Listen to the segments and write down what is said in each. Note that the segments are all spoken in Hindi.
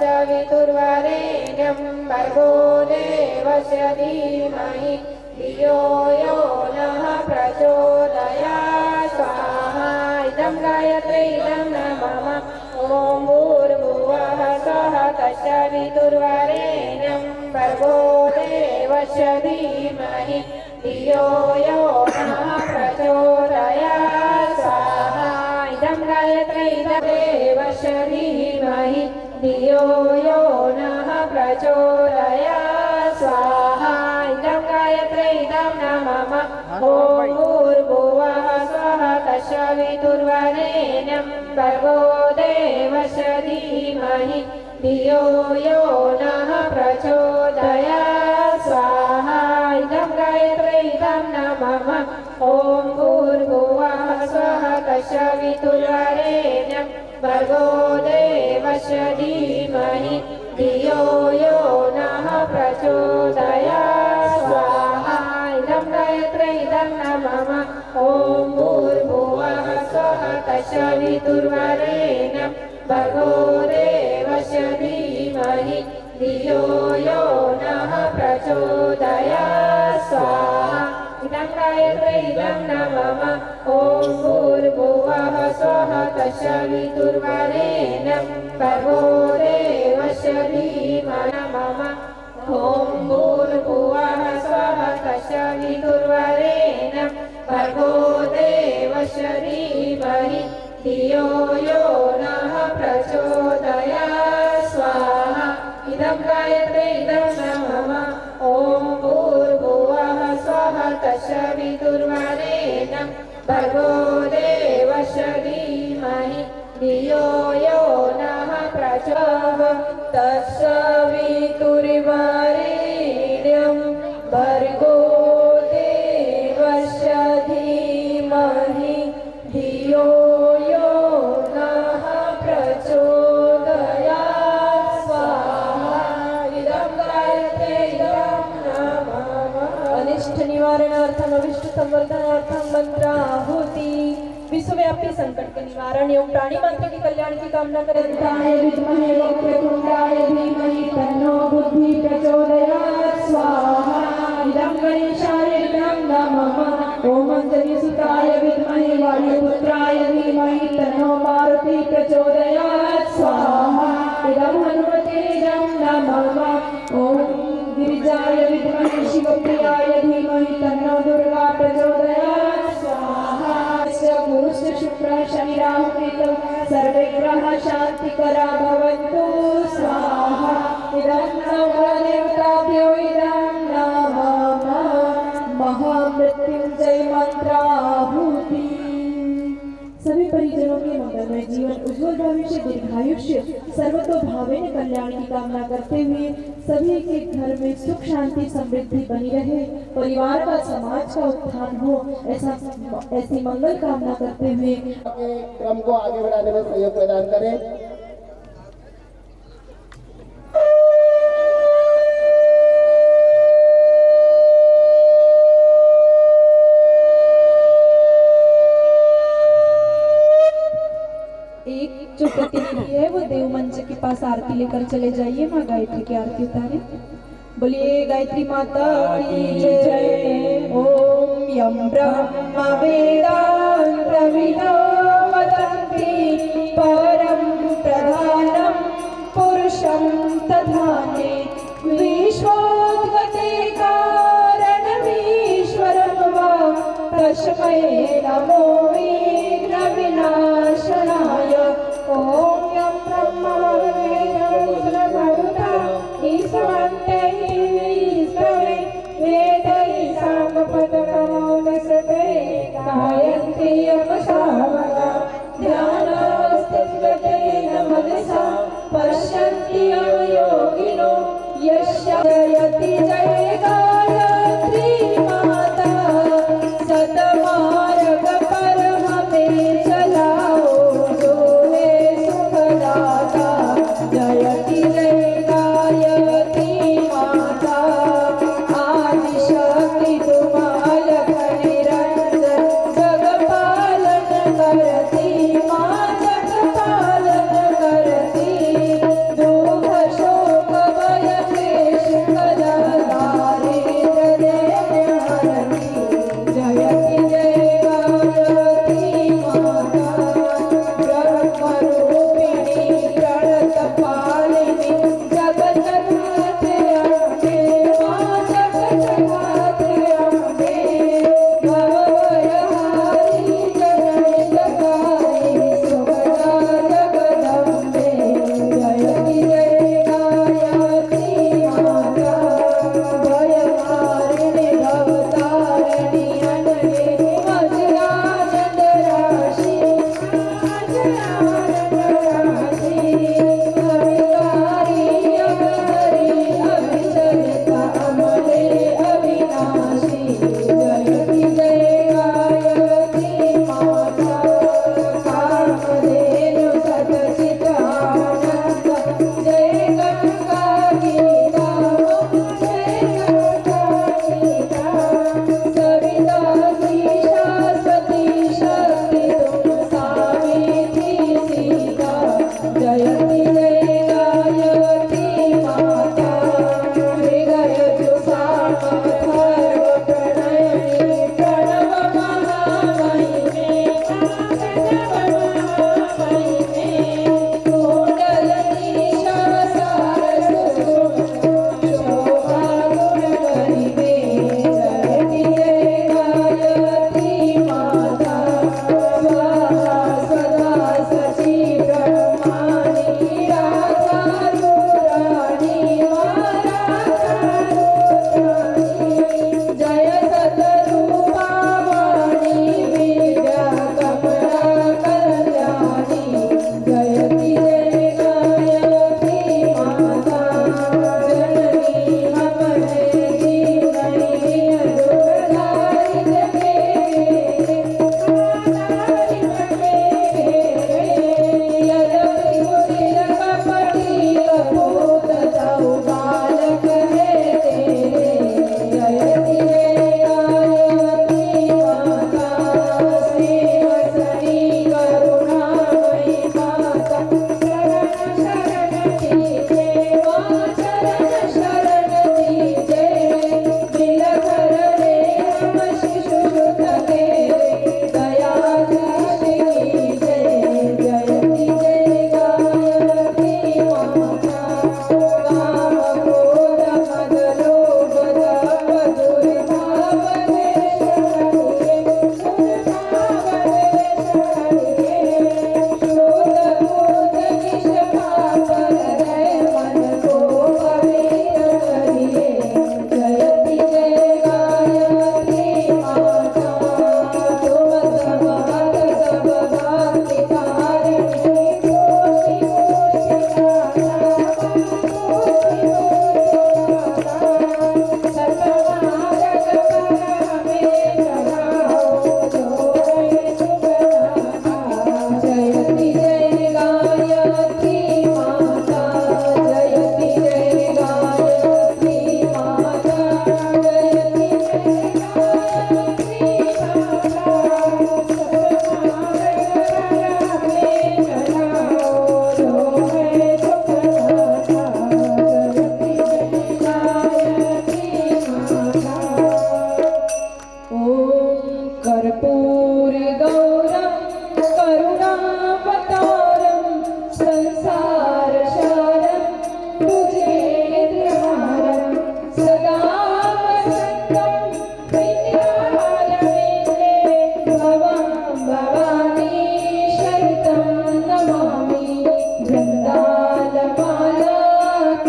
तत्सवितुर्वरेण्यं भर्गो देवस्य धीमहि धियो यो नः प्रचोदयात् स्वाहा इदं गायत्री इदं न मम ॐ भूर्भुवः स्वः तत्सवितुर्वरेण्यं भर्गो देवस्य धीमहि धियो यो नः प्रचोदयात् स्वाहा इदं गायत्री इदं देवस्य धीमहि धियो यो नः प्रचोदयात् स्वाहा इदं गायत्री इदं न मम ॐ भूर्भुवः स्वः तत्सवितुर्वरेण्यं भर्गो देवस्य धीमहि धियो यो नः प्रचोदयात् स्वाहा इदं गायत्री इदं न मम ॐ भूर्भुवः स्वः तत्सवितुर्वरेण्यं भर्गो देवस्य धीमहि धियो यो नः प्रचोदयात् स्वाहा इदं गायत्री इदं न मम ॐ भूर्भुवः स्वः तत्सवितुर्वरेण्यं भर्गो देवस्य धीमहि धियो यो नः प्रचोदयात् स्वाहा इदं गायत्री इदं न मम ॐ भूर्भुवः स्वः तत्सवितुर्वरेण्यं भर्गो देवस्य धीमहि मम ॐ भूर्भुवः स्वः तत्सवितुर्वरेण्यं भर्गो देवस्य धीमहि धियो यो नः प्रचोदयात् स्वाहा इदं गायत्री इदं न मम ॐ भूर्भुवः स्वः तत्सवितुर्वरेण्यं भर्गो देवस्य धीमहि धियो यो नः प्रचोदयात् तत्सवितुर्वरेण्यं भर्गो देवस्य धीमहि धियो यो नः प्रचोदयात् स्वाहा इदं गायत्री इदं न मम अनिष्ट निवारणार्थम अभिष्ट संवर्धनार्थम मंत्राहुति विश्वव्यापी संकट के निवारण एवं प्राणी मात्र के कल्याण की कामना करें विद्महे वक्रतुंडाय धीमहि तन्नो बुद्धि प्रचोदयात् स्वाहा इदं गणेशाय इदं नमः ओम अंजनीसुताय विद्महे वायुपुत्राय धीमहि तन्नो मारुति प्रचोदयात् स्वाहा इदं हनुमते इदं नमः ओम गिरिजाय विद्महे शिवप्रियाय धीमहि तन्नो दुर्गा प्रचोदयात् स्वाहा गुरुश्च शुक्र शनि राहु केतु सर्वे ग्रह शांतिकरा भवन्तु स्वाहा इदं नवदेवताभ्यो इदं नमः महामृत्युंजय मंत्राहुति सभी परिजनों के मंगलमय जीवन उज्जवल भविष्य दीर्घायुष्य सर्वतोभावेन कल्याण की कामना करते हुए सभी के घर में सुख शांति समृद्धि बनी रहे परिवार का समाज का उत्थान हो ऐसी मंगल कामना करते हुए क्रम को आगे बढ़ाने में सहयोग प्रदान करें। एक जो प्रतिनिधि है वो देव मंच के पास आरती लेकर चले जाइए। माँ गायत्री की आरती उतारे। बोलिए गायत्री माता की जय। ओम यम ब्रह्म वेदांत विदो वदन्ति परम प्रधानम पुरुषं तथान्ये विश्वोद्गते कारणमीश्वरं वा तस्मै नमो विघ्न विनाशनाय। ओम यं ब्रह्म वेदांत ईश्वरन्ते ईश्वरे वेदै सामपदकमौलसते गायन्ति यमसामगा ध्यानस्थिततेन मनसा पश्यन्ति योगिनो यस्य जयति जय गायत्री माता सतमार्ग पर हमें चलाओ जो है सुखदाता जयति जय गायत्री माता आदिशक्ति तुम्हारा निरंजन जग पालन करती माँ जग पालन करती दुख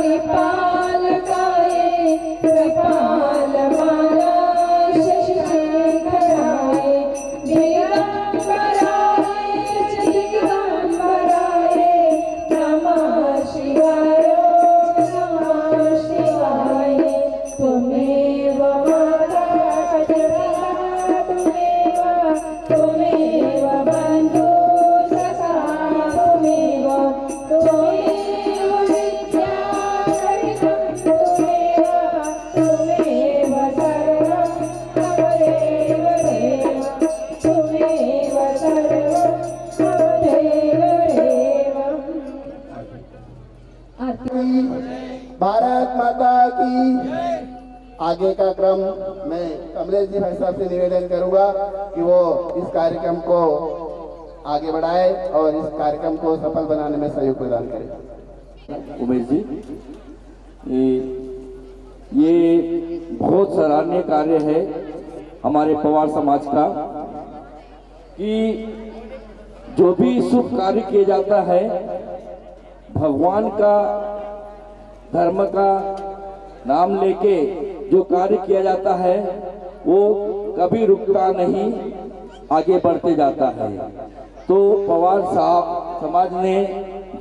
कृपाल गाए कृपाल माला शशिशेखराय दिगंबराय दिगंबराय नमः शिवाय नमः शिवाय त्वमेव माता त्वमेव बन्धु सखा त्वमेव त्वमेव विद्या त्वमेव सर्वं त्वमेव देव त्वमेव सर्वं त्वमेव देव। भारत माता की। आगे का क्रम मैं कमलेश जी भाई साहब से निवेदन करूंगा कि वो इस कार्यक्रम को आगे बढ़ाए और इस कार्यक्रम को सफल बनाने में सहयोग प्रदान करें। उमेश जी, ये बहुत सराहनीय कार्य है हमारे पवार समाज का कि जो भी शुभ कार्य किया जाता है भगवान का धर्म का नाम लेके जो कार्य किया जाता है वो कभी रुकता नहीं, आगे बढ़ते जाता है। तो पवार साहब समाज ने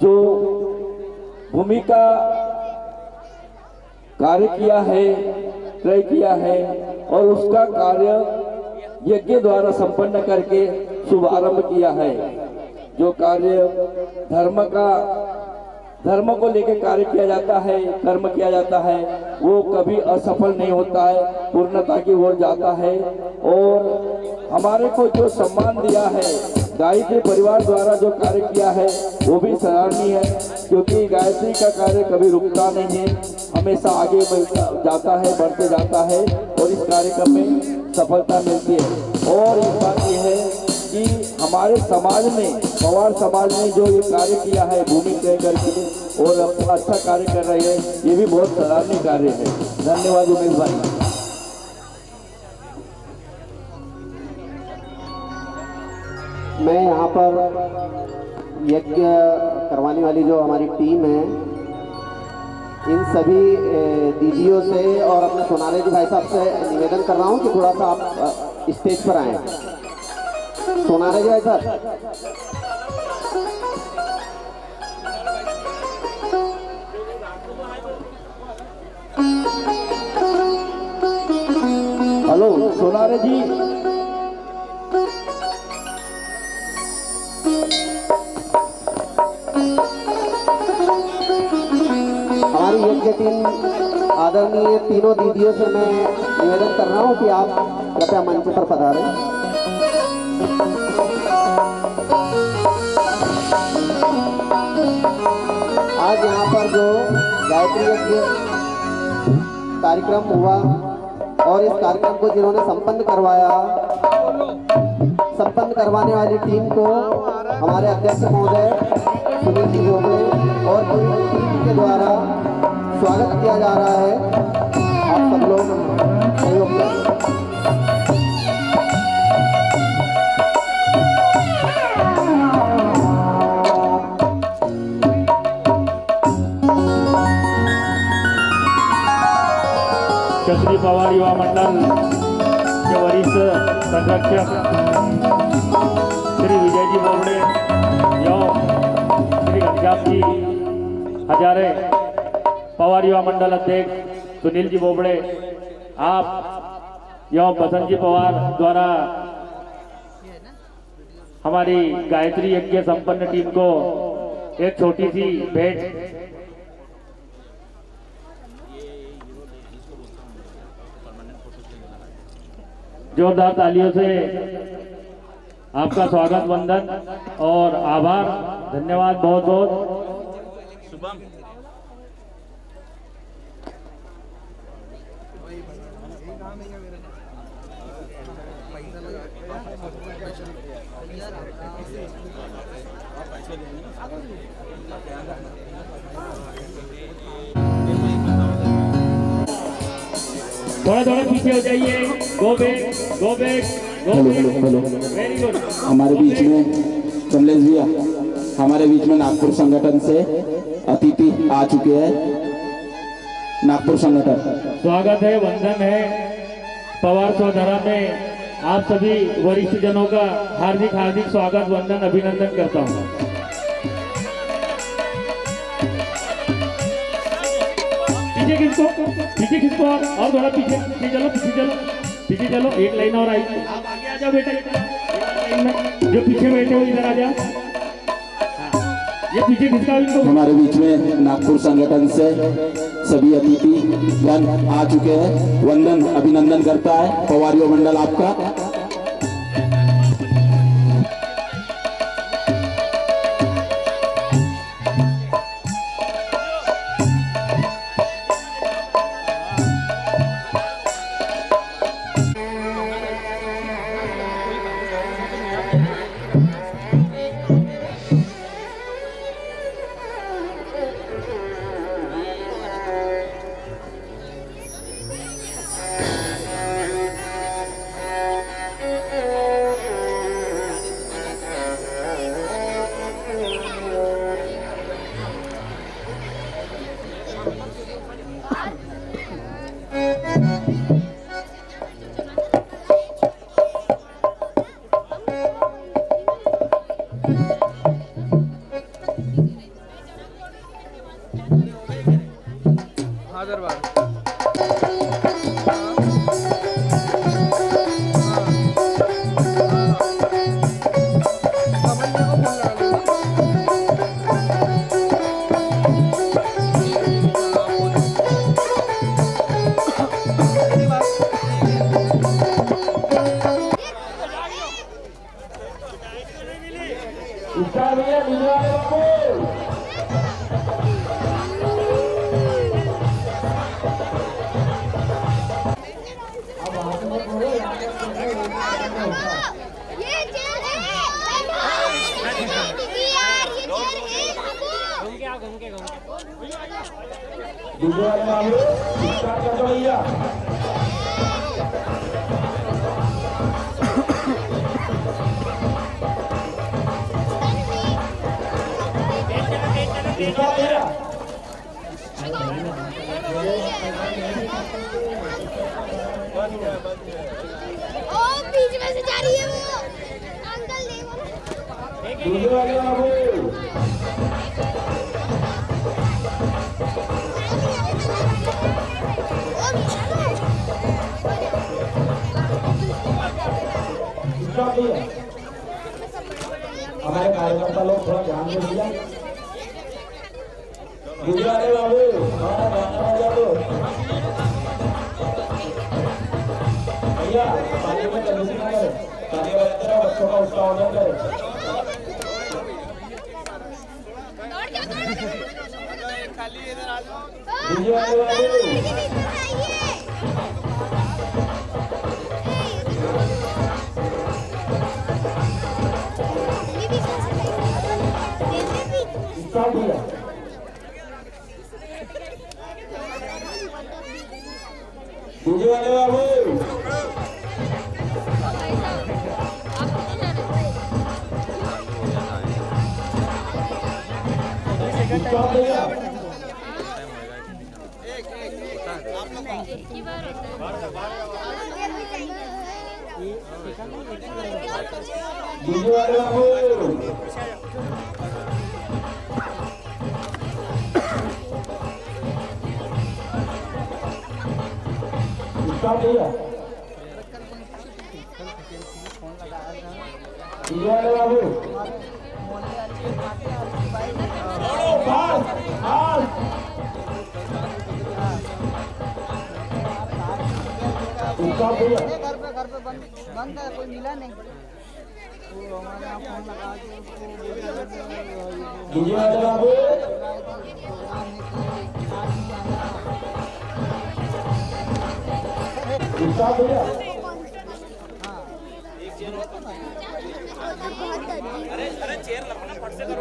जो भूमिका कार्य किया है, तय किया है और उसका कार्य यज्ञ द्वारा संपन्न करके शुभारंभ किया है। जो कार्य धर्म को लेकर कार्य किया जाता है, कर्म किया जाता है, वो कभी असफल नहीं होता है, पूर्णता की ओर जाता है। और हमारे को जो सम्मान दिया है गायत्री परिवार द्वारा जो कार्य किया है वो भी सराहनीय है, क्योंकि गायत्री का कार्य कभी रुकता नहीं है, हमेशा आगे जाता है, बढ़ते जाता है और इस कार्यक्रम में सफलता मिलती है। और एक बात यह है कि हमारे समाज में पवार समाज ने जो ये कार्य किया है भूमि तय करके और अपना अच्छा कार्य कर रही है, ये भी बहुत सराहनीय कार्य है। धन्यवाद उमेश भाई। मैं यहाँ पर यज्ञ करवाने वाली जो हमारी टीम है इन सभी दीदियों से और अपने सोनारे जी भाई साहब से निवेदन कर रहा हूँ कि थोड़ा सा आप स्टेज पर आएँ। सोनारे जी भाई साहब, हेलो सोनारे जी, हमारी यज्ञ टीम आदरणीय तीनों दीदियों से मैं निवेदन कर रहा हूँ कि आप कृपया मंच पर पधारें। आज यहाँ पर जो गायत्री यज्ञ कार्यक्रम हुआ और इस कार्यक्रम को जिन्होंने संपन्न करवाने वाली टीम को हमारे अध्यक्ष महोदय सुनील जी बोबड़े और पूरी टीम के द्वारा स्वागत किया जा रहा है। आप सब लोग सहयोग करें। क्षत्रिय पवार युवा मंडल के वरिष्ठ संरक्षक श्री विजय जी बोबड़े एवं श्री घनश्याम जी हजारे, पवार युवा मंडल अध्यक्ष सुनील जी बोबड़े, आप एवं बसंत जी पवार द्वारा हमारी गायत्री यज्ञ संपन्न टीम को एक छोटी सी भेंट जोरदार तालियों से आपका स्वागत, वंदन और आभार, धन्यवाद बहुत बहुत। शुभम थोड़ा थोड़ा पीछे हो जाइए। Go back go back go back. Very good. हमारे बीच में कमलेश भैया, हमारे बीच में नागपुर संगठन से अतिथि आ चुके हैं। नागपुर संगठन। स्वागत है, वंदन है। पवार चौधरा में आप सभी वरिष्ठ जनों का हार्दिक हार्दिक स्वागत, वंदन, अभिनंदन करता हूँ। पीछे किसको और थोड़ा पीछे पीछे चलो, एक लाइन और आई। आप आगे आ जाओ बेटा, लाइन में जो पीछे बैठे हो इधर आ जाओ। ये पीछे किसका इनको हमारे बीच में नागपुर संगठन से सभी अतिथि गण आ चुके हैं। वंदन अभिनंदन करता है पवारियों मंडल आपका। बीच में से जा रही है वो अंकल हमारे कार्यकर्ता लोग थोड़ा ध्यान दे दिया। गुजरात बाबू भैया पानी में कंडीशन ना करें, पानी वाले तरह बच्चों का उसका ऑर्डर करें। गुजरात बाबू स्टार्ट हुआ। दूसरे वाले बाबू स्टार्ट हुआ। दूसरे वाले बाबू स्टार्ट हुआ। वाले बाबू घर पे बंद है, कोई मिला नहीं। वो हमारे यहाँ फोन लगा के वाले बाबू स्टार्ट हुआ। अरे चेयर लगना फट से करो।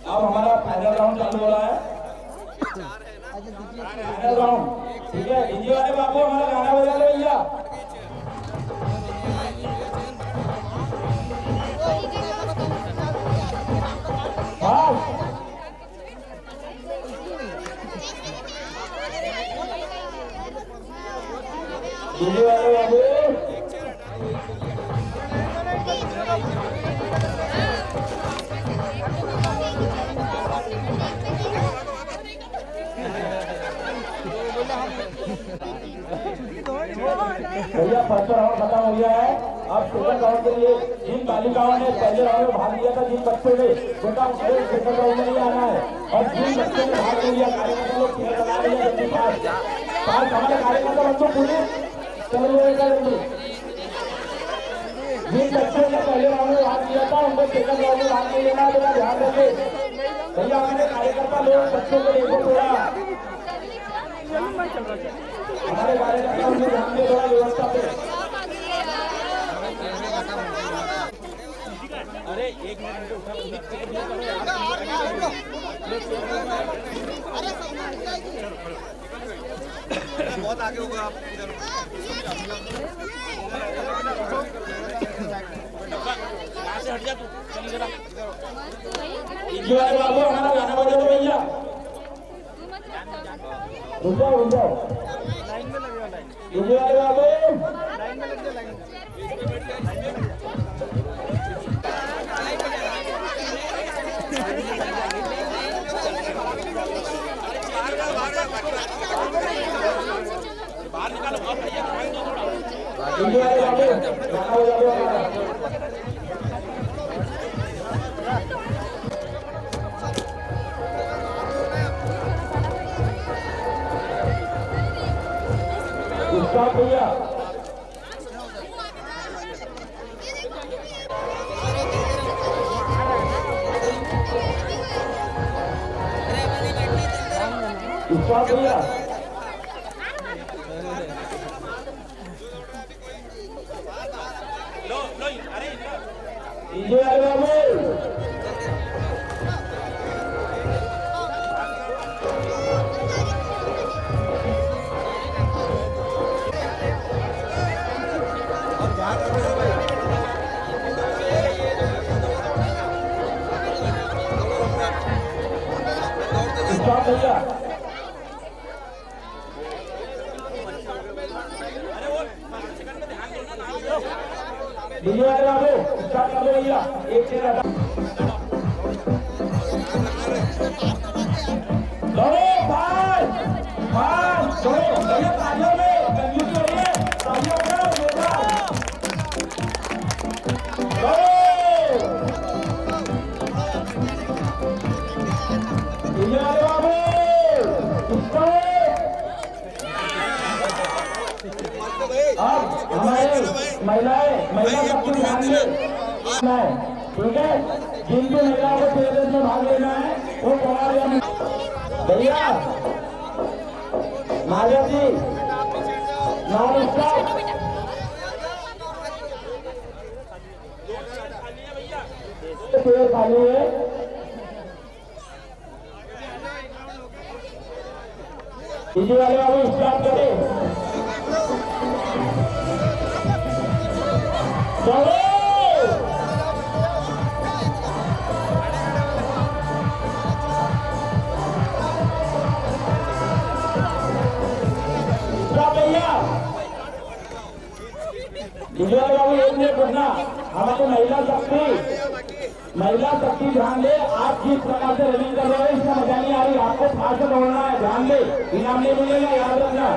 अब हमारा फाइनल राउंड चालू हो रहा है। ठीक है, हिंदी वाले बाबू हमारा गाना बजा लो भैया। हाँ हिंदी वाले बाबू भैया फर्स्ट राउंड खत्म हो गया है। अब सेकंड राउंड के लिए जिन बालिकाओं ने पहले राउंड में भाग लिया था, जिन बच्चों ने बेटा उसे सेकंड राउंड में नहीं आना है, और जिन बच्चों ने भाग लिया कार्यकर्ता लोग खेल बना लिया जल्दी पास हमारे कार्यकर्ता बच्चों पूरे चल जाएगा जल्दी। जिन बच्चों ने पहले राउंड में भाग लिया था उनको सेकंड राउंड में भाग नहीं लेना, बेटा ध्यान रखे भैया। हमारे कार्यकर्ता लोग बच्चों को देखो थोड़ा, हमारे कार्यकर्ता उनको ध्यान दे थोड़ा व्यवस्था पे। अरे एक मिनट बहुत आगे होगा आप से हट जा तू, चल जरा बाबू हमारा गाना बजा दो भैया। रुक जाओ लाइन में लगे लाइन बाबू लाइन में लग जाओ लाइन बाहर निकालो भैया, भैया भैया लो लो अरे डीजे वाले बाबू भैया डीजे वाले बाबू स्टार्ट कर दो भैया। एक चीज भैया तालियों में कंजूसी हो रही है, तालियों में डीजे वाले बाबू अब हमारे महिला सबको ध्यान दे, ठीक है। जिनको महिलाओं को चेयरमैन में भाग लेना है वो भैया माया जी नॉन स्टॉप चेयर खाली है। डीजे वाले बाबू स्टॉप करें, चलो भैया। डीजे वाले बाबू एक मिनट रुकना, हमारे महिला शक्ति ध्यान दे। आप जिस प्रकार से रनिंग कर रहे हो इसका मजा नहीं आ रही, आपको फास्ट दौड़ना है, ध्यान दे, इनाम नहीं मिलेगा, याद रखना,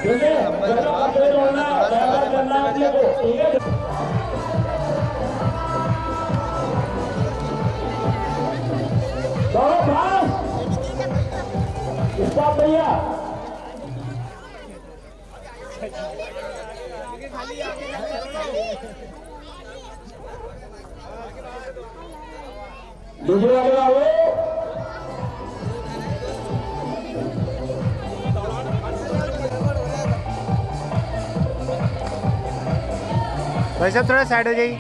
ठीक है। दौड़ना बराबर करना है अपने को, ठीक है। दौड़ो फास्ट, स्टॉप भैया। डीजे वाले बाबू भाई साहब थोड़ा साइड हो जाइए।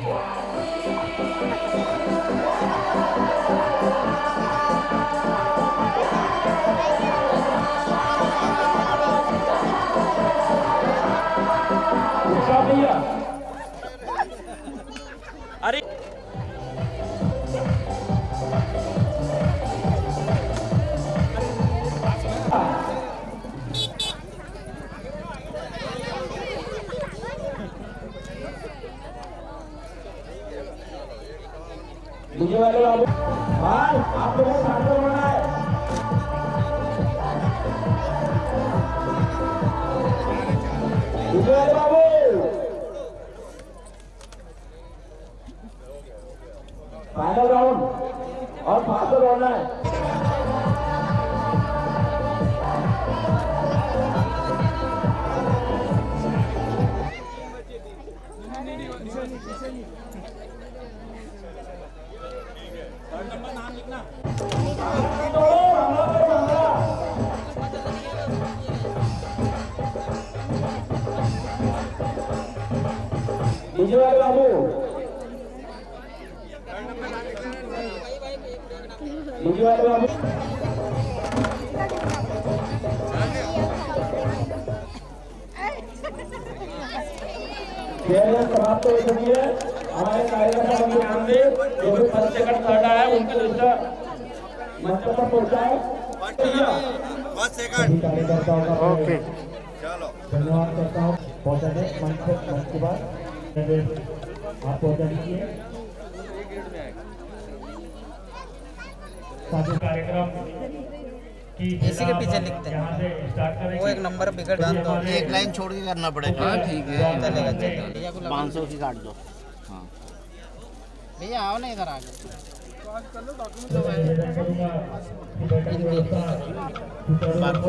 अरे डीजे वाले बाबू, हाँ आप लोगों को साथ में होना है। डीजे वाले बाबू, फाइनल राउंड और फास्ट दौड़ना है। डीजे वाले बाबू, डीजे वाले बाबू, समाप्त हो चुकी है। हमारे कार्यकर्ता बंधु ध्यान दें, जो भी 5 सेकंड काटा है उनके दृष्टा मंच पर पहुंचाए। 5 सेकंड कार्यकर्ताओं का ओके चलो धन्यवाद करता हूँ। पहुंचा दें मंच के बाद आप पहुंचा दीजिए। कार्यक्रम की इसी के पीछे लिखते हैं। यहाँ से स्टार्ट करेंगे। वो एक नंबर बिगड़ जाता है। एक लाइन छोड़ के करना पड़ेगा। हाँ ठीक है, चलेगा चलेगा। 500 की काट दो। भैया आओ ना इधर आगे।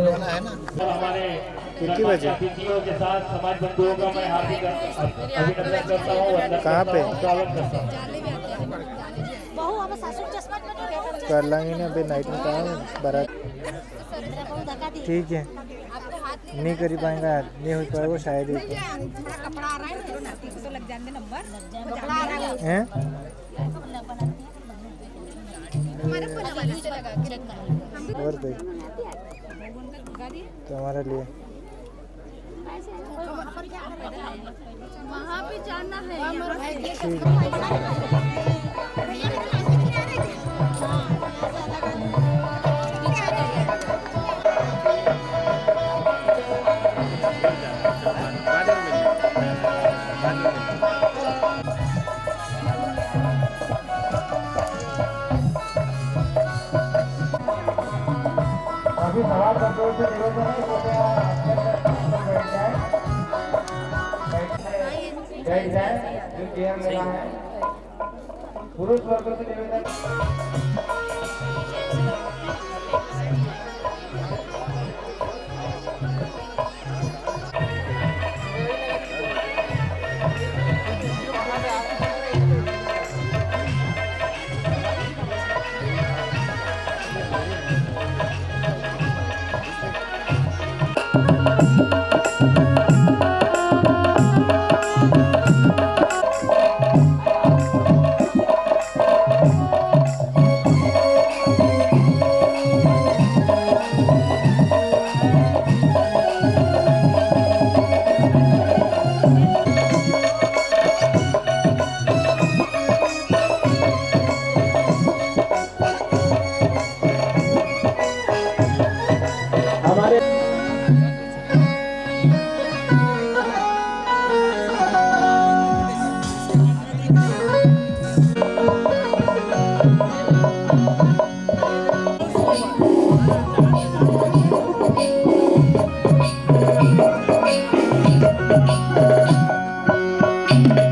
वाला है ना। हमारे कितने बजे? अतिथियों के साथ समाज बंधुओं का मैं हार्दिक अभिनंदन करता हूँ। वंदन कहाँ पे? स्वागत करता हूँ। कर लेंगे ना अभी नाइट में काम बारात। ठीक है नहीं कर पाएंगा यार, नहीं हो पाएगा शायद ही हैं। और भाई तुम्हारे लिए वहाँ पे जाना है। अभी सवाल कंट्रोल से निवेदन है, बैठ जाए जो चेयर मिला है। पुरुष वर्ग से निवेदन।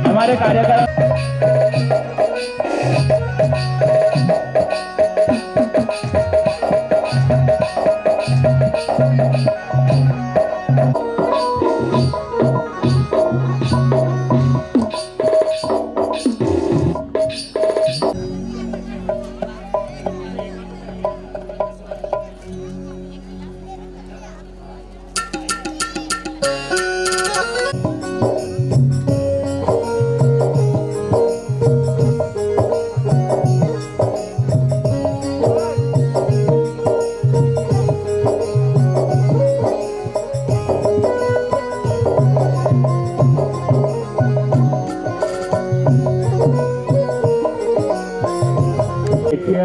हमारे कार्यकर्ता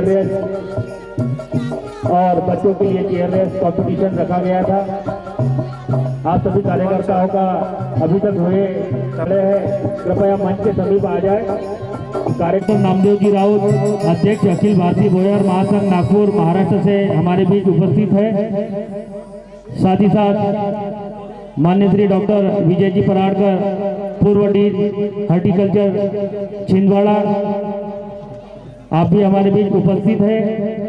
रेस और बच्चों के लिए चेयर रेस कंपटीशन रखा गया था। आप सभी कार्यकर्ताओं का अभी तक हुए खड़े हैं, कृपया मंच के समीप आ जाए। कार्यक्रम नामदेव जी राउत अध्यक्ष अखिल भारतीय बोयर महासंघ नागपुर महाराष्ट्र से हमारे बीच उपस्थित है। साथ ही साथ मान्य श्री डॉक्टर विजय जी पराड़कर पूर्व डीन हॉर्टिकल्चर छिंदवाड़ा, आप भी हमारे बीच उपस्थित है।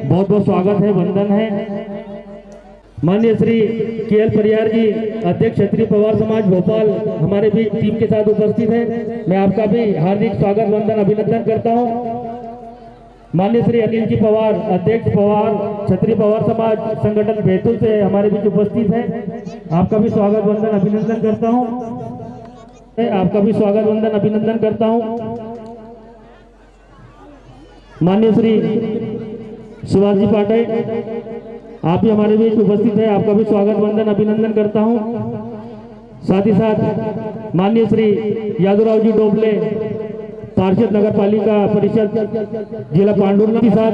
बहुत बहुत स्वागत है, वंदन है। माननीय श्री के.एल. परियार जी अध्यक्ष क्षत्रिय पवार समाज भोपाल हमारे बीच टीम के साथ उपस्थित है। मैं आपका भी हार्दिक स्वागत वंदन अभिनंदन करता हूं। माननीय श्री अनिल जी पवार अध्यक्ष पवार क्षत्रिय पवार समाज संगठन बैतूल से हमारे बीच उपस्थित है। आपका भी स्वागत वंदन अभिनंदन करता हूं। आपका भी स्वागत वंदन अभिनंदन करता हूं। माननीय श्री सुभाष जी पाठक आप भी हमारे बीच उपस्थित है। आपका भी स्वागत वंदन अभिनंदन करता हूं। साथ ही साथ माननीय श्री यादवराव जी डोबले पार्षद नगर पालिका परिषद जिला पांडुर्ना के साथ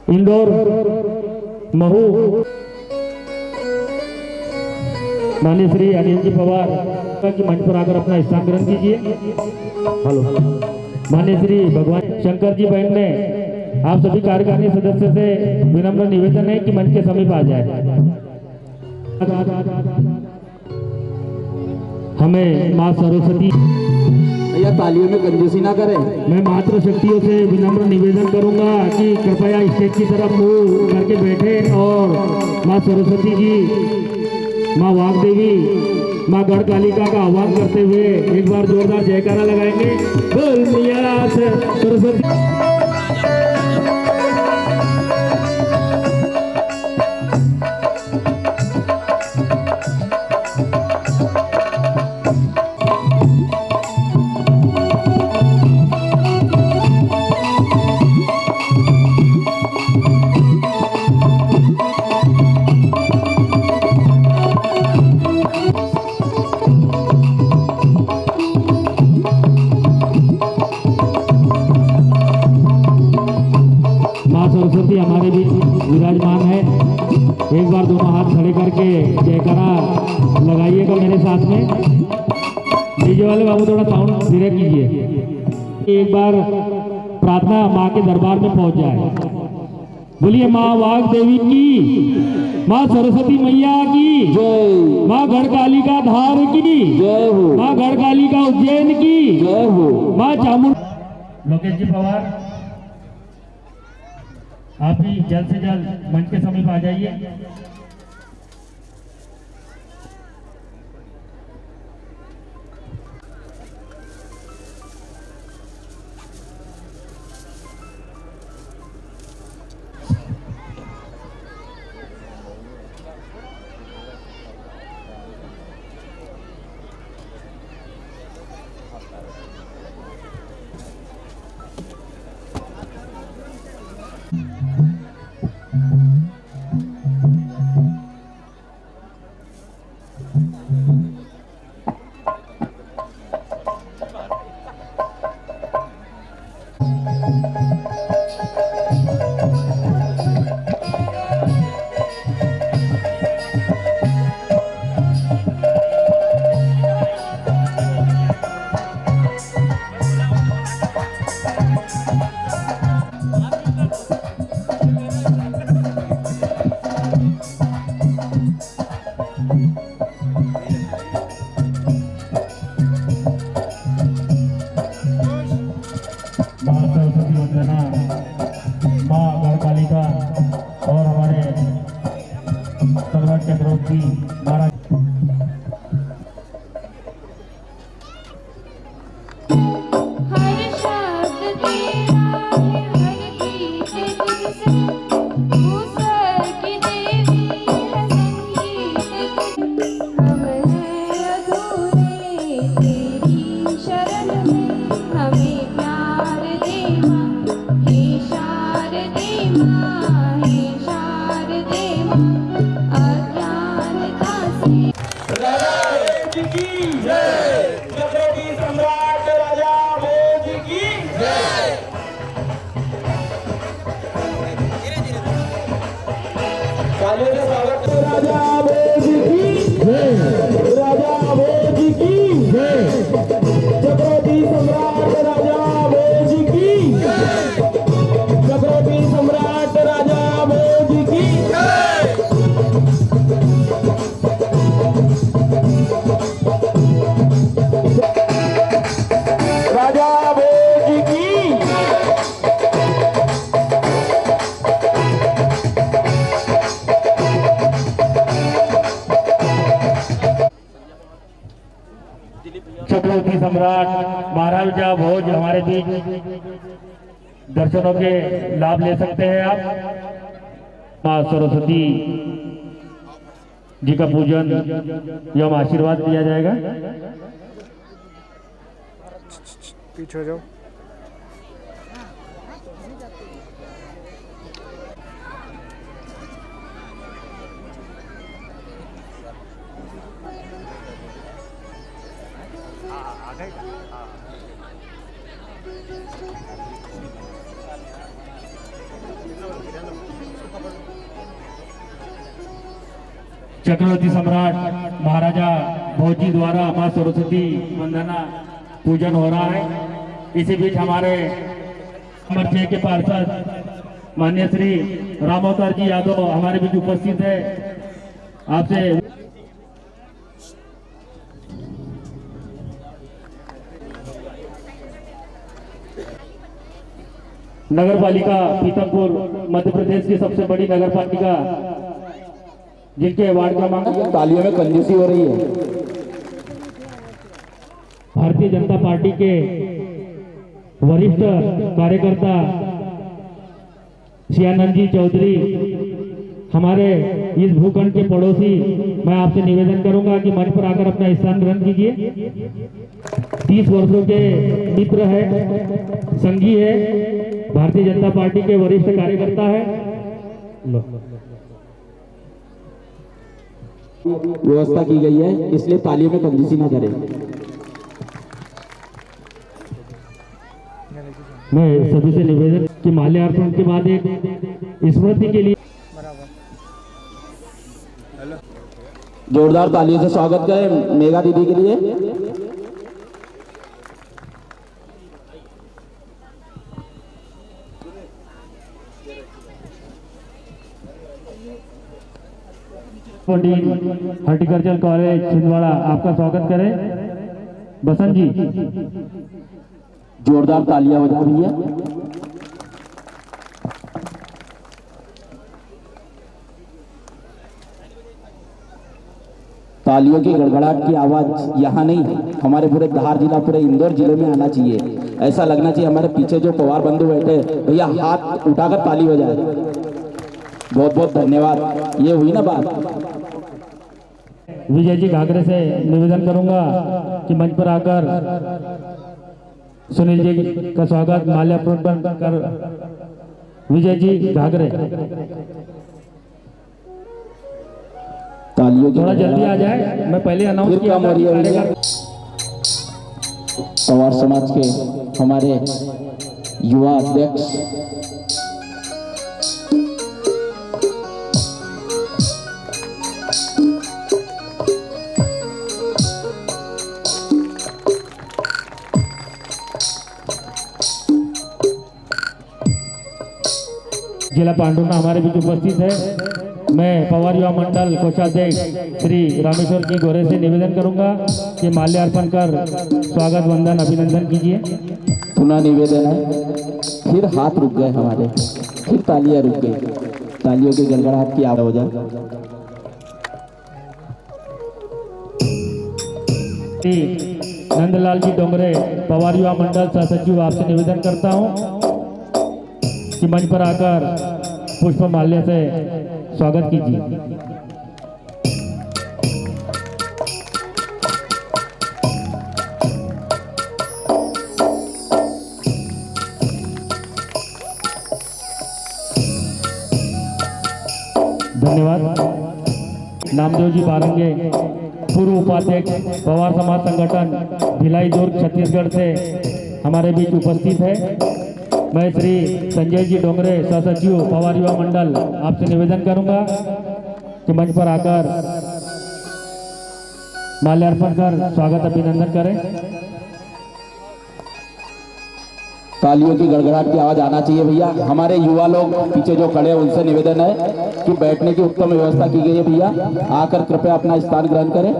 इंदौर महू माननीय श्री अनिल जी पवार की मंच पर आकर अपना स्थान ग्रहण कीजिए। हेलो माननीय श्री भगवान शंकर जी बहन ने आप सभी कार्यकारिणी सदस्य से विनम्र निवेदन है कि मंच के समीप आ जाए। हमें मां सरस्वती भैया तालियों में कंजूसी ना करें। मैं मात्र शक्तियों से विनम्र निवेदन करूंगा कि कृपया स्टेज की तरफ मुंह करके बैठे और मां सरस्वती जी, मां वाग्देवी, मां गढ़कालिका का आह्वान करते हुए एक बार जोरदार जयकारा लगाएंगे। बोल मैया सरस्वती। सरस्वती हमारे बीच विराजमान है। एक बार दोनों हाथ खड़े करके जयकारा लगाइएगा मेरे साथ में। डीजे वाले बाबू थोड़ा साउंड धीरे कीजिए। एक बार प्रार्थना माँ के दरबार में पहुंच जाए। बोलिए माँ वाग्देवी की, माँ सरस्वती मैया की जय, माँ गढ़कालिका धार की जय हो, माँ गढ़कालिका उज्जैन की जय हो। माँ चामुंडा। लोकेश जी पवार आप ही जल्द से जल्द मंच के समीप आ जाइए। सम्राट राजा तालियों से स्वागत करें। राजा भोज की जय, राजा भोज की जय, चक्रवर्ती सम्राट राजा भोज की जय, चक्रवर्ती सम्राट राजा भोज की जय। राजा भोज की चक्रवर्ती सम्राट महाराजा भोज हमारे बीच दर्शनों के लाभ ले सकते हैं आप। माँ सरस्वती जी का पूजन एवं आशीर्वाद दिया जाएगा। पीछे हो जाओ। चक्रवर्ती सम्राट महाराजा भोज जी द्वारा माँ सरस्वती वंदना पूजन हो रहा है। इसी बीच हमारे नंबर 6 के पार्षद माननीय श्री रामोतर जी यादव हमारे बीच उपस्थित है। आपसे नगर पालिका पीतमपुर मध्य प्रदेश की सबसे बड़ी नगर पालिका, जिनके वार्ड क्रमांक तालियों में कंजूसी हो रही है। भारतीय जनता पार्टी के वरिष्ठ कार्यकर्ता सियानंद जी चौधरी हमारे इस भूखंड के पड़ोसी, मैं आपसे निवेदन करूंगा कि मंच पर आकर अपना स्थान ग्रहण कीजिए। 30 वर्षों के मित्र है, संगी है, भारतीय जनता पार्टी के वरिष्ठ कार्यकर्ता है। व्यवस्था की गई है, इसलिए तालियों में कंजूसी ना करें। मैं सभी से निवेदन कि माल्यार्पण के बाद एक स्मृति के लिए जोरदार तालियों से स्वागत करें मेगा दीदी के लिए। हॉर्टिकल्चर कॉलेज छिंदवाड़ा आपका स्वागत करें। बसंत जी जोरदार तालियां बजा भैया। तालियों की गड़गड़ाहट की आवाज यहाँ नहीं, हमारे पूरे धार जिला, पूरे इंदौर जिले में आना चाहिए। ऐसा लगना चाहिए हमारे पीछे जो पवार बंधु बैठे भैया हाथ उठाकर ताली बजाए। बहुत बहुत धन्यवाद। ये हुई ना बात। विजय जी घाघरे से निवेदन करूंगा कि मंच पर आकर सुनील जी का स्वागत माल्यार्पण कर। विजय जी घाघरे तालियों की थोड़ा जल्दी आ जाए, मैं पहले अनाउंस किया था। पवार समाज के हमारे युवा अध्यक्ष जिला पांडुना हमारे बीच उपस्थित है। मैं पवार युवा मंडल कोषाध्यक्ष श्री रामेश्वर जी गोरे से निवेदन करूंगा कि माल्यार्पण कर स्वागत वंदन अभिनंदन कीजिए। पुनः निवेदन है, फिर हाथ रुक गए हमारे, फिर तालियां रुक गई। तालियों की गड़गड़ाहट की आवाज हो जाए। नंदलाल जी डोंगरे पवार युवा मंडल सह सचिव आपसे निवेदन करता हूं कि मंच पर आकर पुष्प माल्य से स्वागत कीजिए। धन्यवाद। नामदेव जी बारंगे पूर्व उपाध्यक्ष पवार समाज संगठन भिलाई दुर्ग छत्तीसगढ़ से हमारे बीच उपस्थित है। मैं श्री संजय जी डोंगरे सह सचिव पवार युवा मंडल आपसे निवेदन करूंगा कि मंच पर आकर माल्यार्पण कर स्वागत अभिनंदन करें। तालियों की गड़गड़ाहट की आवाज आना चाहिए भैया। हमारे युवा लोग पीछे जो खड़े हैं उनसे निवेदन है कि बैठने की उत्तम व्यवस्था की गई है भैया, आकर कृपया अपना स्थान ग्रहण करें।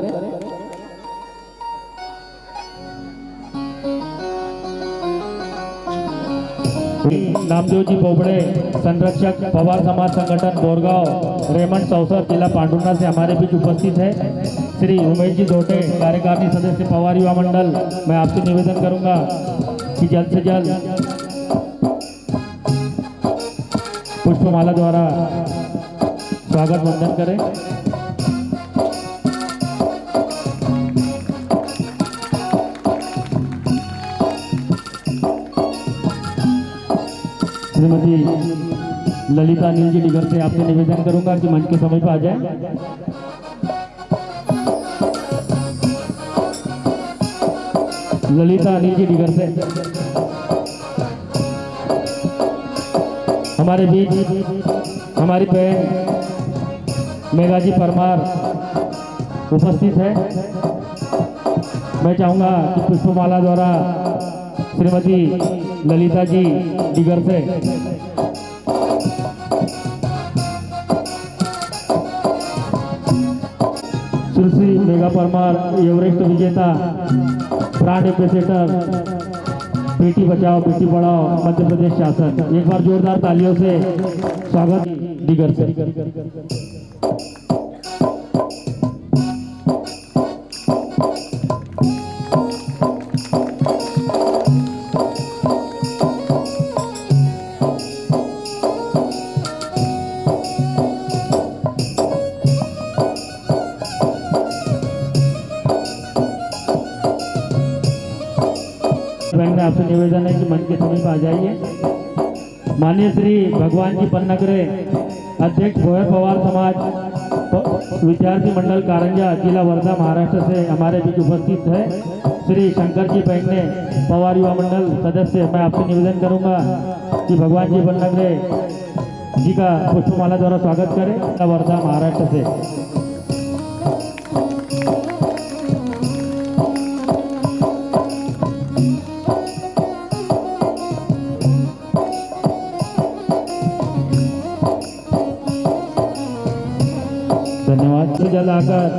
नामदेव जी बोबड़े, संरक्षक पवार समाज संगठन बोरगांव रेमंड सौसर जिला पांडुना से हमारे बीच उपस्थित है। श्री उमेश जी धोटे, कार्यकारिणी सदस्य पवार युवा मंडल, मैं आपसे निवेदन करूंगा कि जल्द से जल्द पुष्पमाला द्वारा स्वागत वंदन करें। श्रीमती ललिता अनिल जी डिगर से आपसे निवेदन करूंगा कि मंच के समय पर आ जाए। ललिता अनिल जी डिगर से हमारे बीच हमारी बहन मेघा जी परमार उपस्थित है। मैं चाहूंगा कि पुष्पमाला द्वारा श्रीमती ललिता जी डिगर से सुश्री मेघा परमार, एवरेस्ट विजेता, ब्रांड एम्बेसडर, बेटी बचाओ बेटी पढ़ाओ मध्य प्रदेश शासन, एक बार जोरदार तालियों से स्वागत डिगर से। आपसे निवेदन है कि मंच के समीप आ जाइए। माननीय श्री भगवान जी पन्नगरे, अध्यक्ष भोयर पवार समाज विद्यार्थी मंडल कारंजा, जिला वर्धा, महाराष्ट्र से हमारे बीच उपस्थित है। श्री शंकर जी बैंगने, पवार युवा मंडल सदस्य, मैं आपसे निवेदन करूंगा कि भगवान जी पन्नगरे जी का पुष्पमाला द्वारा स्वागत करें। वर्धा, महाराष्ट्र से धन्यवाद। जल्द आकर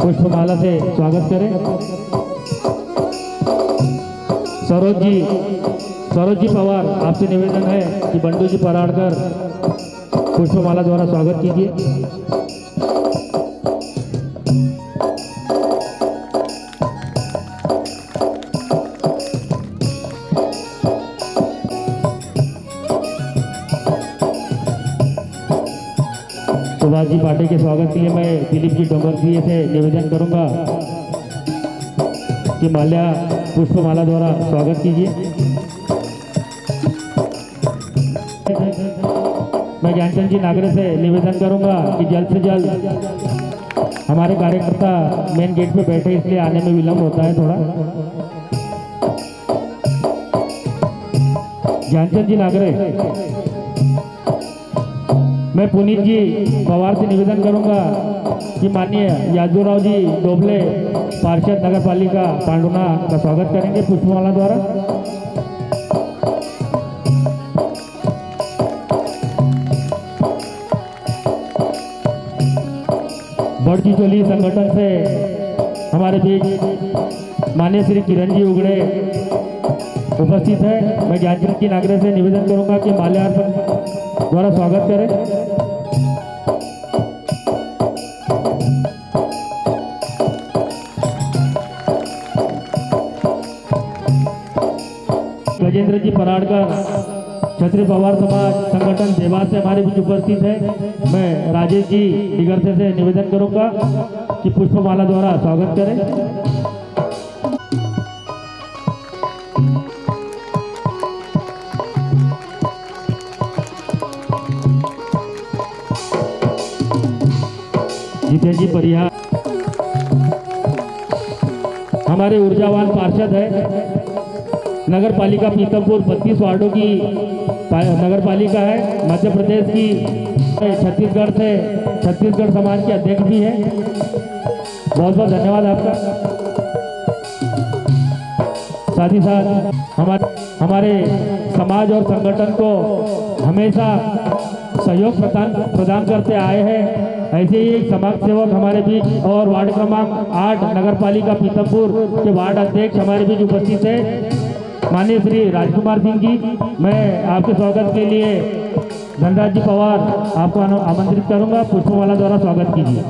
पुष्पमाला से स्वागत करें। सरोज जी पवार, आपसे निवेदन है कि बंडू जी पराड़कर पुष्पमाला द्वारा स्वागत कीजिए। सुभाष जी पाटिल के स्वागत के लिए मैं दिलीप जी डोंगर जी से निवेदन करूंगा कि माल्या पुष्पमाला द्वारा स्वागत कीजिए। मैं ज्ञानचंद जी नागरे से निवेदन करूंगा कि जल्द से जल्द हमारे कार्यकर्ता मेन गेट पे बैठे, इसलिए आने में विलंब होता है थोड़ा। ज्ञानचंद जी नागरे, मैं पुनीत जी पवार से निवेदन करूंगा कि माननीय यादवराव जी डोबले, पार्षद नगर पालिका पांडुना का स्वागत करेंगे पुष्पमाला द्वारा। बड़ची चोली संगठन से हमारे बीच माननीय श्री किरण जी उगड़े उपस्थित है। मैं ज्ञानचंद की नागरे से निवेदन करूंगा कि माल्यार्पण द्वारा स्वागत करें। गजेंद्र जी पराड़कर, क्षत्रिय पवार समाज संगठन देवास से हमारे बीच उपस्थित है। मैं राजेश जी डिगरसे से निवेदन करूंगा कि पुष्पमाला द्वारा स्वागत करें। जितेंद्र जी परिहार हमारे ऊर्जावान पार्षद है। नगर पालिका पीतमपुर 32 वार्डों की नगर पालिका है मध्य प्रदेश की, छत्तीसगढ़ समाज के अध्यक्ष भी हैं। बहुत बहुत धन्यवाद आपका। साथ ही साथ हमारे समाज और संगठन को हमेशा सहयोग प्रदान करते आए हैं। ऐसे ही एक समाज सेवक हमारे बीच और वार्ड क्रमांक 8 नगर पालिका पीतमपुर के वार्ड अध्यक्ष हमारे बीच उपस्थित है, माननीय श्री राजकुमार सिंह जी। मैं आपके स्वागत के लिए धनराज जी पवार आपको आमंत्रित करूंगा। पुष्पमाला द्वारा स्वागत कीजिए।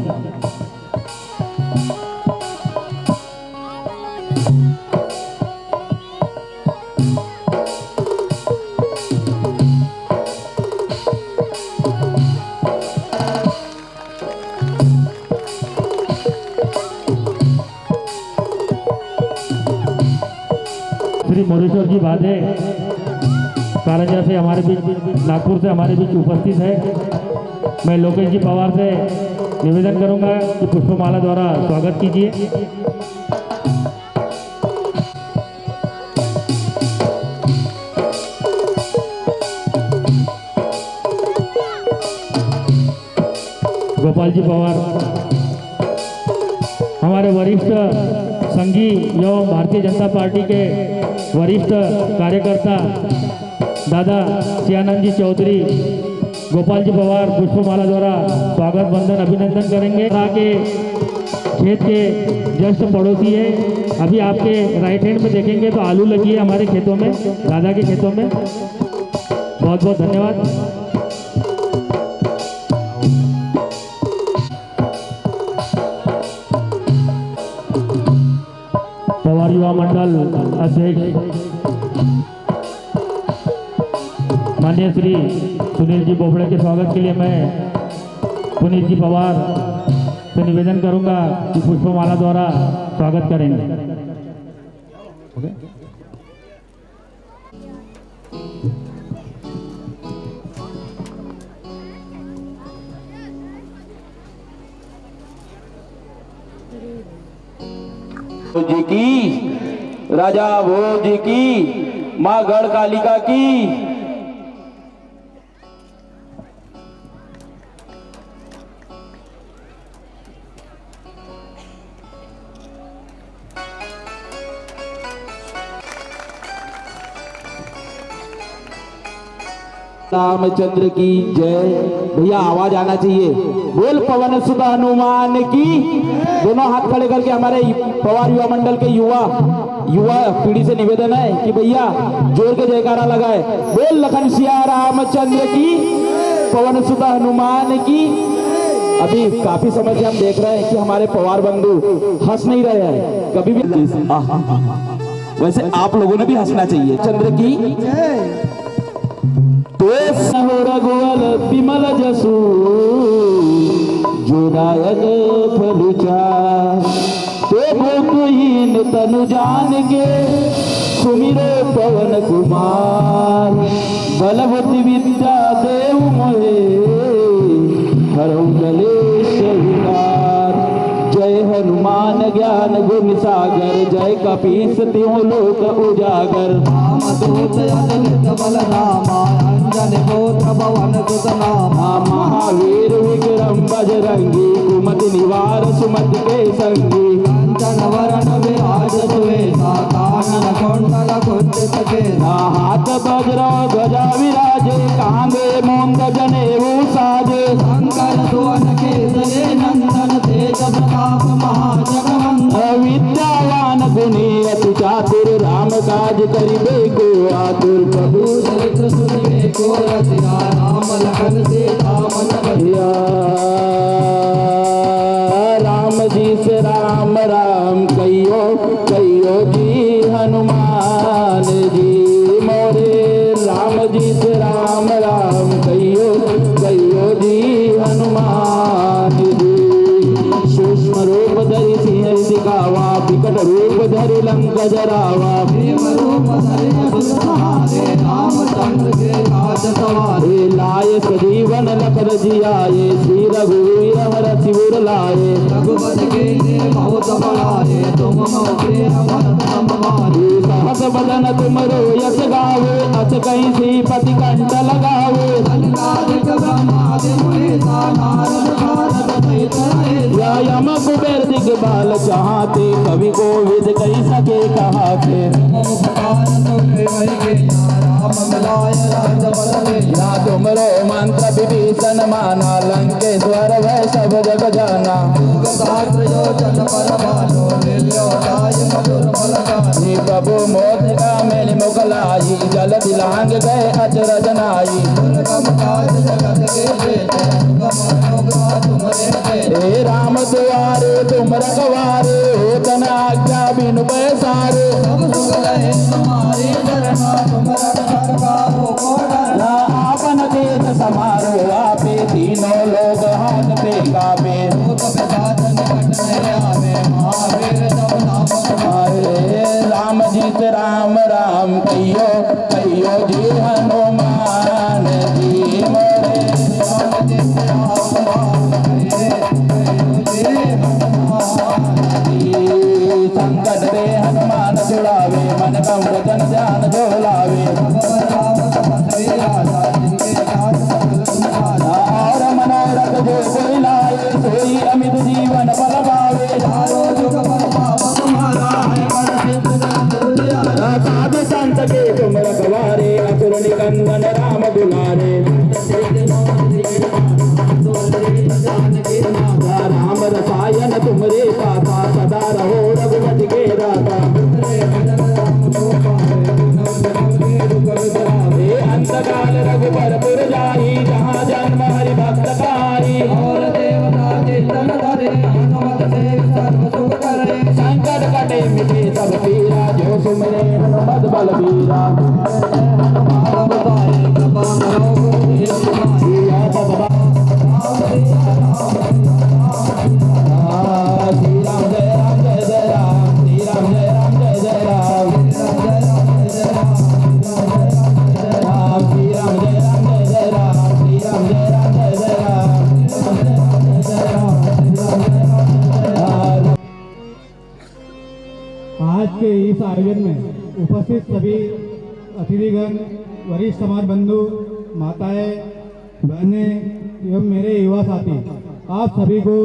श्री मोरेश्वर जी बाधे कारंजा से हमारे बीच, नागपुर से हमारे बीच उपस्थित है। मैं लोकेश जी पवार से निवेदन करूंगा कि पुष्पमाला द्वारा स्वागत कीजिए। गोपाल जी पवार हमारे वरिष्ठ संघी एवं भारतीय जनता पार्टी के वरिष्ठ कार्यकर्ता दादा सियानंद जी चौधरी, गोपाल जी पवार पुष्पमाला द्वारा स्वागत बंधन अभिनंदन करेंगे। के खेत के जस्ट पड़ोसी है। अभी आपके राइट हैंड में देखेंगे तो आलू लगी है हमारे खेतों में, दादा के खेतों में। बहुत बहुत धन्यवाद। पवार युवा मंडल अध्यक्ष माननीय श्री सुनील जी बोबड़े के स्वागत के लिए मैं पुनीत जी पवार से निवेदन करूंगा कि पुष्पमाला द्वारा स्वागत करेंगे। जी की राजा भोज की, माँ गढ़ कालिका की। रामचंद्र की जय। भैया आवाज आना चाहिए। बोल पवन सुत हनुमान की। दोनों हाथ खड़े करके हमारे पवार युवा मंडल के युवा पीढ़ी से निवेदन है कि भैया जोर के जयकारा लगाए। बोल लखन सिया रामचंद्र की, पवन सुत हनुमान की। अभी काफी समय से हम देख रहे हैं कि हमारे पवार बंधु हंस नहीं रहे हैं कभी भी। वैसे आप लोगों ने भी हंसना चाहिए। चंद्र की हो रघुवल विमल जसु, जो दायक फलुचा। तो भूतहीन तनु जान के, सुमिरो पवन कुमार। बलवती विद्या देव मोहे, हरौ कलेश विकार। जय हनुमान ज्ञान गुण सागर, जय कपीस त्यों लोक उजागर। रामदूत अतुलित बल रामा, अंजन गोत्र पवन सुत नामा। महावीर विक्रम बजरंगी, कुमति निवार सुमति के संगी। कंचन वरण विराज सुवेशा, कानन कुंडल कुंचित केसा। हाथ वज्र ध्वजा विराजे, कांधे मूंज जनेऊ साजे। शंकर सुवन केसरी नंदन, तेज प्रताप महाजगवंदन। विद्यावान गुणी अति चातुर, राम काज करिबे को आतुर। प्रभु चरित्र सुनिबे को रसिया, राम लखन सीता मन बलिया। राम जी से राम राम कहियो, कहियो जी हनुमान जी मोरे। राम जी से राम राम कहियो, कहियो जी हनुमान जी। सूक्ष्म रूप धरि सिंह दिखावा, विकट रूप धरि लंक जरावा लाए सजीवन लखन जियाए श्री रघुवीर हर शिवर लाए सहस बदन तुमरो यश गावे अस कहीं श्रीपति कंठ लगावे यम कुबेर दिग्बाल चाहते कवि को विद कही सके कहा के या तुमरो मंत्र विभीषण माना लंकेश्वर वै सब जग जाना प्रभु मोदिका मेल मुगलाई जल दिलांग गए अचरज नाई हे राम दुआरे तुम रखवारे हो तन आज्ञा बिनु पैसारे आपन देश समारो आपे तीनों लोग हाथ पे कापे राम जीत राम राम कहियो कहियो जी हनुमान जी मोरे संकट रे हनुमान छुड़ावे मन कम वचन ध्यान जो लावे और मनोरथ जो कोई लाए सोई अमित जीवन फल पावे साधु संत के तुम रखवारे असुर निकंदन राम दुलारे राम रसायन तुमरे पाता सदा रहो रघुपति के दाता अंतकाल रघुबर पुर जाई जहाँ जन्म हरि भक्त कारी संकट कटे मिटे सब पीरा जो सुमरे हनुमत बलबीरा आज के इस आयोजन में उपस्थित सभी अतिथिगण, वरिष्ठ समाज बंधु, माताएं, बहनें एवं मेरे युवा साथी, आप सभी को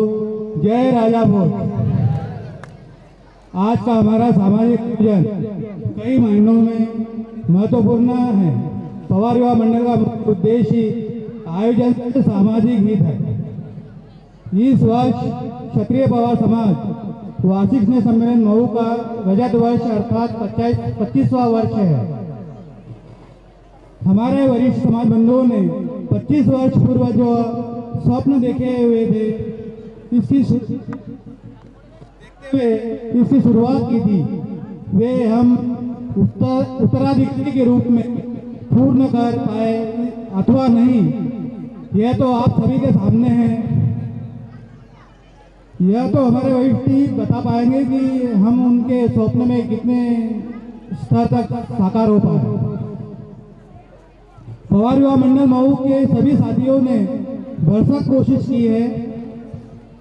जय राजा भोज। आज का हमारा सामाजिक आयोजन कई महीनों में महत्वपूर्ण है। पवार युवा मंडल का उद्देश्य आयोजन सामाजिक हित है। इस वर्ष क्षत्रिय पवार समाज वार्षिक स्नेह सम्मेलन मऊ का रजत वर्ष अर्थात 25वां वर्ष है। हमारे वरिष्ठ समाज बंधुओं ने 25 वर्ष पूर्व जो स्वप्न देखे हुए थे इसकी शुरुआत की थी, वे हम उत्तराधिकारी के रूप में पूर्ण कर पाए अथवा नहीं, यह तो आप सभी के सामने है। यह तो हमारे वरिष्ठ ही बता पाएंगे कि हम उनके स्वप्न में कितने स्तर तक साकार हो पाए। पवार युवा मंडल मऊ के सभी साथियों ने भरसक कोशिश की है।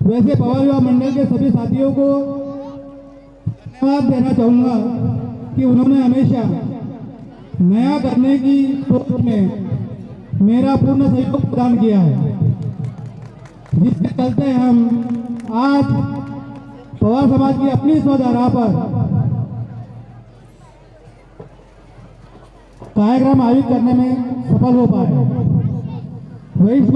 वैसे पवार युवा मंडल के सभी साथियों को धन्यवाद देना चाहूँगा कि उन्होंने हमेशा नया करने की सोच में मेरा पूर्ण सहयोग प्रदान किया है, जिसके चलते हम आज पवार समाज की अपनी स्वधारा पर कार्यक्रम आयोजित करने में सफल हो पाए। वरिष्ठ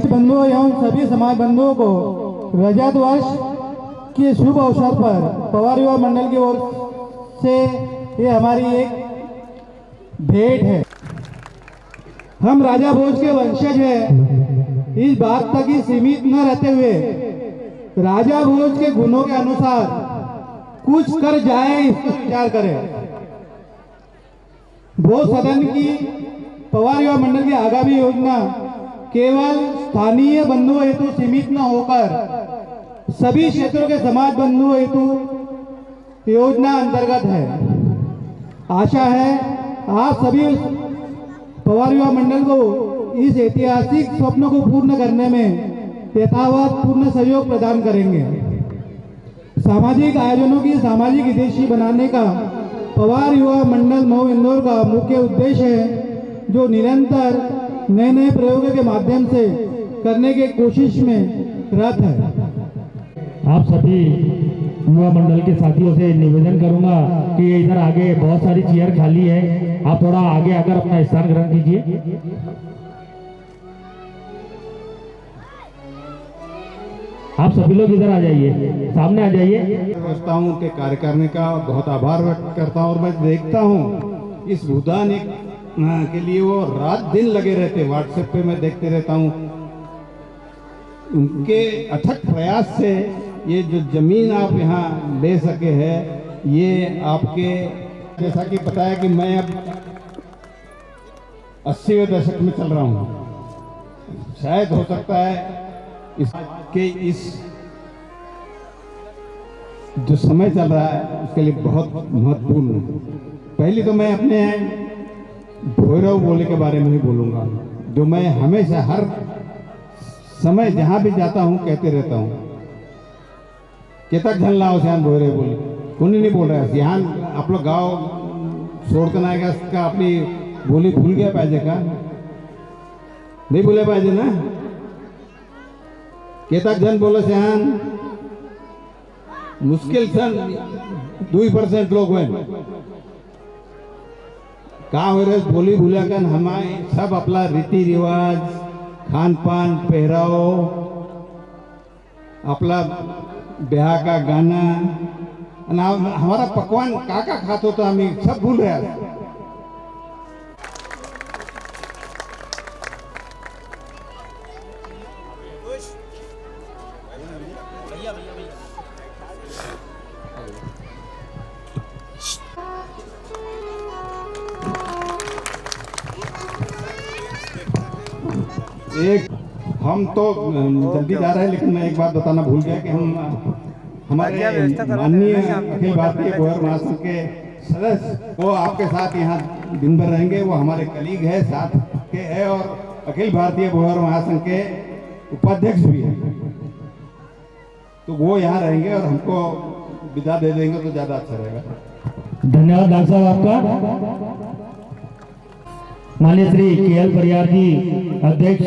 बंधुओं एवं सभी समाज बंधुओं को रजत वर्ष के शुभ अवसर पर पवार युवा मंडल की ओर से ये हमारी एक भेंट है। हम राजा भोज के वंशज हैं, इस बात तक ही सीमित न रहते हुए राजा भोज के गुणों के अनुसार कुछ कर जाए इसका विचार करें। भोज सदन की पवार युवा मंडल की आगामी योजना केवल स्थानीय बंधुओं हेतु सीमित न होकर सभी क्षेत्रों के समाज बंधु हेतु योजना अंतर्गत है। आशा है आप सभी पवार युवा मंडल को इस ऐतिहासिक स्वप्न को पूर्ण करने में यथावत पूर्ण सहयोग प्रदान करेंगे। सामाजिक आयोजनों की सामाजिक हितैषी बनाने का पवार युवा मंडल मऊ इंदौर का मुख्य उद्देश्य है, जो निरंतर नए नए प्रयोगों के माध्यम से करने की कोशिश में रत है। आप सभी युवा मंडल के साथियों से निवेदन करूंगा कि इधर आगे बहुत सारी चेयर खाली है, आप थोड़ा आगे आकर अपना स्थान ग्रहण कीजिए। आप सभी लोग इधर आ जाइए, सामने आ जाइए। व्यवस्थाओं के कार्य करने का बहुत आभार व्यक्त करता हूँ और मैं देखता हूँ इस भूदान के लिए वो रात दिन लगे रहते, व्हाट्सएप पे मैं देखते रहता हूँ। उनके अथक प्रयास से ये जो जमीन आप यहाँ ले सके हैं, ये आपके जैसा कि बताया कि मैं अब 80वें दशक में चल रहा हूँ। शायद हो सकता है इस जो समय चल रहा है उसके लिए बहुत महत्वपूर्ण है। पहले तो मैं अपने भैरव बोले के बारे में ही बोलूँगा, जो मैं हमेशा हर समय जहाँ भी जाता हूँ कहते रहता हूँ। केतक झन लाओ श्यान भैरव बोली, कोई नहीं बोल रहा है। यहाँ आप लोग गाँव छोड़कर ना आएगा का अपनी बोली भूल गया पाहिजे का? नहीं भूले पाहिजे ना? केतक जन बोलो श्यान मुश्किल सन 2% लोग हैं कहाँ हो रहे बोली भूला कर। हमारे सब अपना रीति रिवाज, खान पान, पहराव, अपना ब्याह का गाना, हमारा पकवान काका खाते तो हम सब भूल रहे हैं। एक हम तो जल्दी जा रहे हैं, लेकिन मैं एक बात बताना भूल गया कि हम हमारे माननीय अखिल भारतीय भोयर महासंघ के सदस्य वो आपके साथ यहाँ दिन भर रहेंगे। वो हमारे कलीग है, साथ के है और अखिल भारतीय भोयर महासंघ के उपाध्यक्ष भी है, तो वो यहाँ रहेंगे और हमको विदा दे देंगे तो ज़्यादा अच्छा रहेगा। धन्यवाद डॉक्टर साहब आपका। माननीय श्री KL परियार जी, अध्यक्ष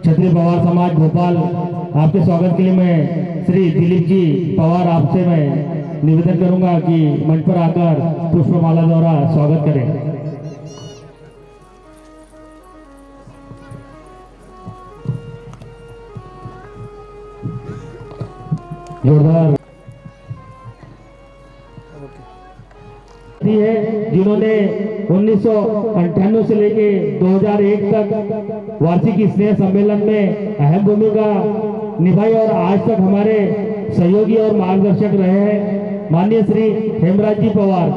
क्षत्रिय पवार समाज भोपाल, आपके स्वागत के लिए मैं श्री दिलीप जी पवार आपसे मैं निवेदन करूंगा कि मंच पर आकर पुष्पमाला द्वारा स्वागत करें। जोरदार है जिन्होंने 1998 से लेके 2001 तक वार्षिक स्नेह सम्मेलन में अहम भूमिका निभाई और आज तक हमारे सहयोगी और मार्गदर्शक रहे हैं। माननीय श्री हेमराज जी पवार,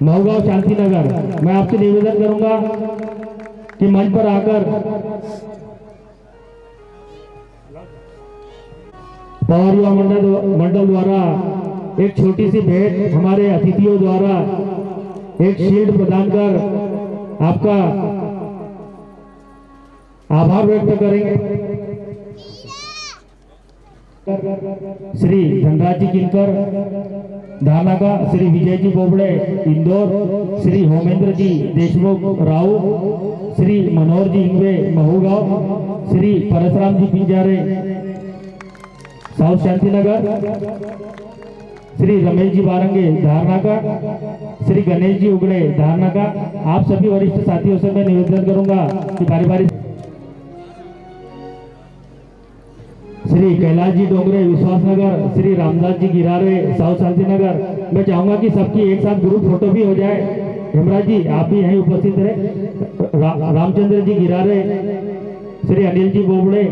महूगांव शांतिनगर, मैं आपसे निवेदन करूंगा कि मंच पर आकर पवार युवा मंडल द्वारा एक छोटी सी भेंट हमारे अतिथियों द्वारा एक शील्ड प्रदान कर आपका आभार व्यक्त करेंगे। श्री धनराज जी किनकर धारणा का, श्री विजय जी बोबड़े इंदौर, श्री होमेंद्र जी देशमुख राव, श्री मनोहर जी इंगवे महूगांव, श्री परशुराम जी पिंजारे साउथ शांतिनगर, श्री रमेश जी बारंगे धारणा का, श्री गणेश जी उगड़े धारणा का। आप सभी वरिष्ठ साथियों से मैं निवेदन करूंगा कि बारी श्री कैलाश जी डोंगरे विश्वासनगर, श्री रामदास जी गिरारे साउथ शांतिनगर। मैं चाहूंगा कि सबकी एक साथ ग्रुप फोटो भी हो जाए। हेमराज जी आप भी यहीं उपस्थित रहे। रामचंद्र जी गिरारे, श्री अनिल जी बोबड़े,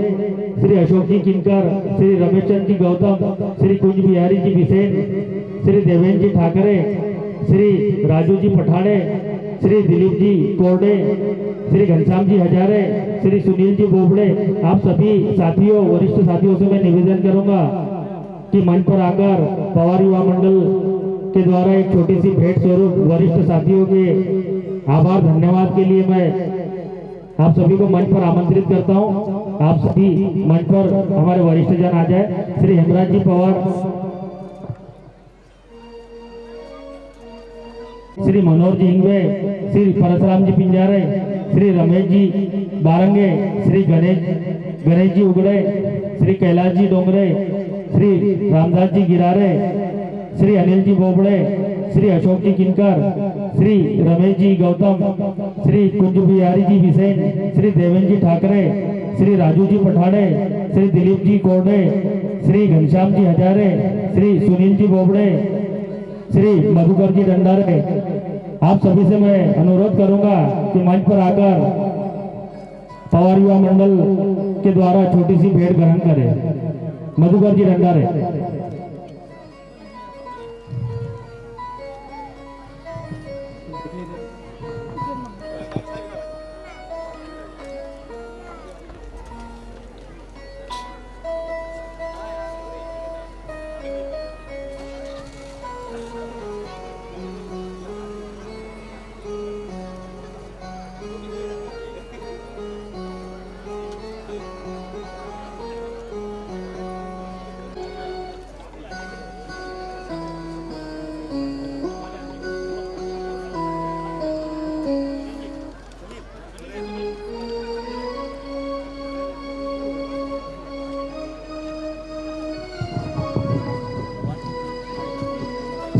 श्री अशोक जी किनकर, श्री रमेश चंद जी गौतम, श्री कुंज बिहारी जी बिसेन, श्री देवेंद्र जी ठाकरे, श्री राजू जी पठाड़े, श्री दिलीप जी कोरडे, श्री घनश्याम जी हजारे, श्री सुनील जी बोबड़े, आप सभी साथियों, वरिष्ठ साथियों से मैं निवेदन करूंगा कि मंच पर आकर पवार युवा मंडल के द्वारा एक छोटी सी भेंट स्वरूप वरिष्ठ साथियों के आभार धन्यवाद के लिए मैं आप सभी को मंच पर आमंत्रित करता हूं। आप सभी मंच पर हमारे वरिष्ठ जन आ जाए। श्री हेमराज जी पवार, श्री मनोहर जी हिंगवे, श्री परशुराम जी पिंजारे, श्री रमेश जी बारंगे, श्री गणेश जी उगड़े, श्री कैलाश जी डोंगरे, श्री रामदास जी गिरारे, श्री अनिल जी बोबड़े, श्री अशोक जी किनकर, श्री रमेश जी गौतम, श्री कुंज बिहारी जी बिसेन, श्री देवेंद्र जी ठाकरे, श्री राजू जी पठाड़े, श्री दिलीप जी कोरडे, श्री घनश्याम जी हजारे, श्री सुनील जी बोबड़े, श्री मधुकर जी डंडारे। आप सभी से मैं अनुरोध करूंगा कि मंच पर आकर पवार युवा मंडल के द्वारा छोटी सी भेंट ग्रहण करें। मधुकर जी डंडारे।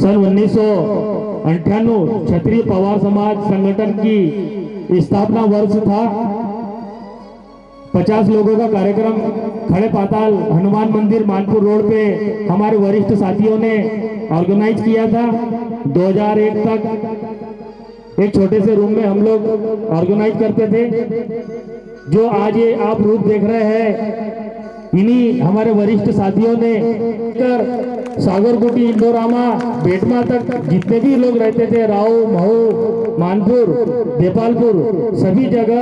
सन 1998 क्षत्रिय पवार समाज संगठन की स्थापना वर्ष था। 50 लोगों का कार्यक्रम खड़े पाताल हनुमान मंदिर मानपुर रोड पे हमारे वरिष्ठ साथियों ने ऑर्गेनाइज किया था। 2001 तक एक छोटे से रूम में हम लोग ऑर्गेनाइज करते थे। जो आज ये आप रूप देख रहे हैं, इन्हीं हमारे वरिष्ठ साथियों ने कर सागरगुटी, इंडोरामा, बेटमा तक जितने भी लोग रहते थे, राव, महू, मानपुर, देपालपुर, सभी जगह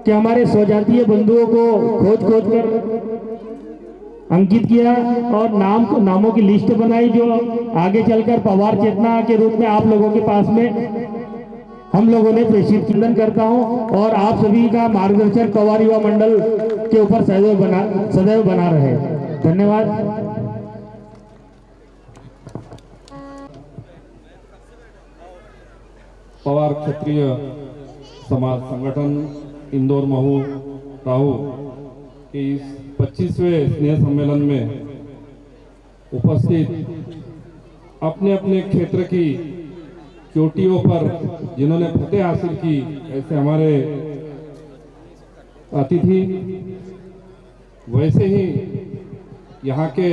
के हमारे स्वजातीय बंधुओं को खोज कर अंकित किया और नामों की लिस्ट बनाई, जो आगे चलकर पवार चेतना के रूप में आप लोगों के पास में हम लोगों ने प्रेषित चिंतन करता हूं। और आप सभी का मार्गदर्शन पवार युवा मंडल के ऊपर सदैव बना रहे। धन्यवाद। पवार क्षत्रिय समाज संगठन इंदौर महू राहू के इस 25वें स्नेह सम्मेलन में उपस्थित अपने अपने क्षेत्र की चोटियों पर जिन्होंने फतेह हासिल की, ऐसे हमारे अतिथि, वैसे ही यहाँ के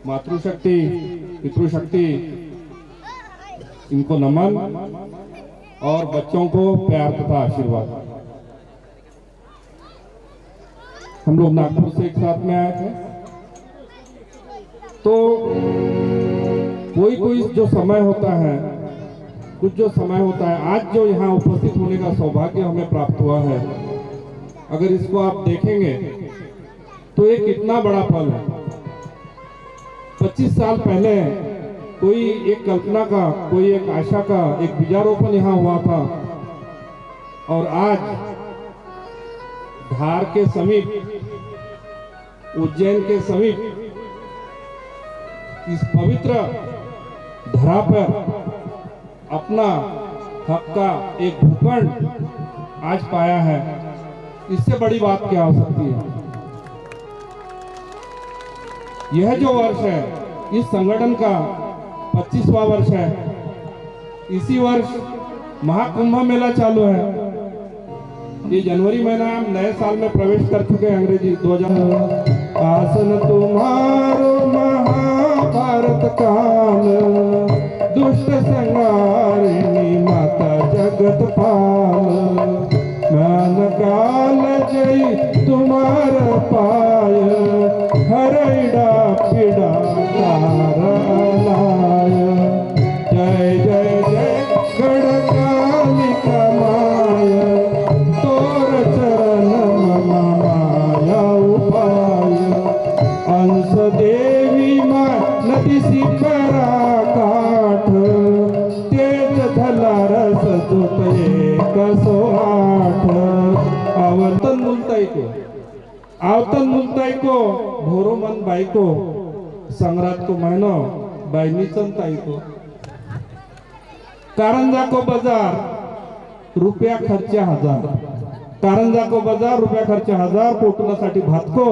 मातृशक्ति, पितृशक्ति, इनको नमन और बच्चों को प्यार तथा आशीर्वाद। हम लोग नागपुर से एक साथ में आए थे, तो कोई जो समय होता है, कुछ जो समय होता है, आज जो यहाँ उपस्थित होने का सौभाग्य हमें प्राप्त हुआ है, अगर इसको आप देखेंगे तो ये कितना बड़ा पल है। 25 साल पहले कोई एक कल्पना का, कोई एक आशा का एक बीजारोपण यहाँ हुआ था, और आज धार के समीप, उज्जैन के समीप इस पवित्र धरा पर अपना हक का एक भूखंड आज पाया है। इससे बड़ी बात क्या हो सकती है। यह जो वर्ष है, इस संगठन का 25वां वर्ष है। इसी वर्ष महाकुंभ मेला चालू है। ये जनवरी महीना हम नए साल में प्रवेश कर चुके हैं। अंग्रेजी 2000 आसन तुम्हारो महाभारत काल, दुष्ट संहारिणी माता जगत पाल, ज्ञान काल जय तुम्हार पाय, हरैडा पीड़ा तारा लाय। जय जय जय गणका 108 आवतन मुलताई को भोरो मन बाई को संग्रात को महीनो बाईनीचन ताई को कारंजा को बाजार रुपया खर्चा 1000 कारंजा को बाजार रुपया खर्चा 1000 पोटण्यासाठी भात को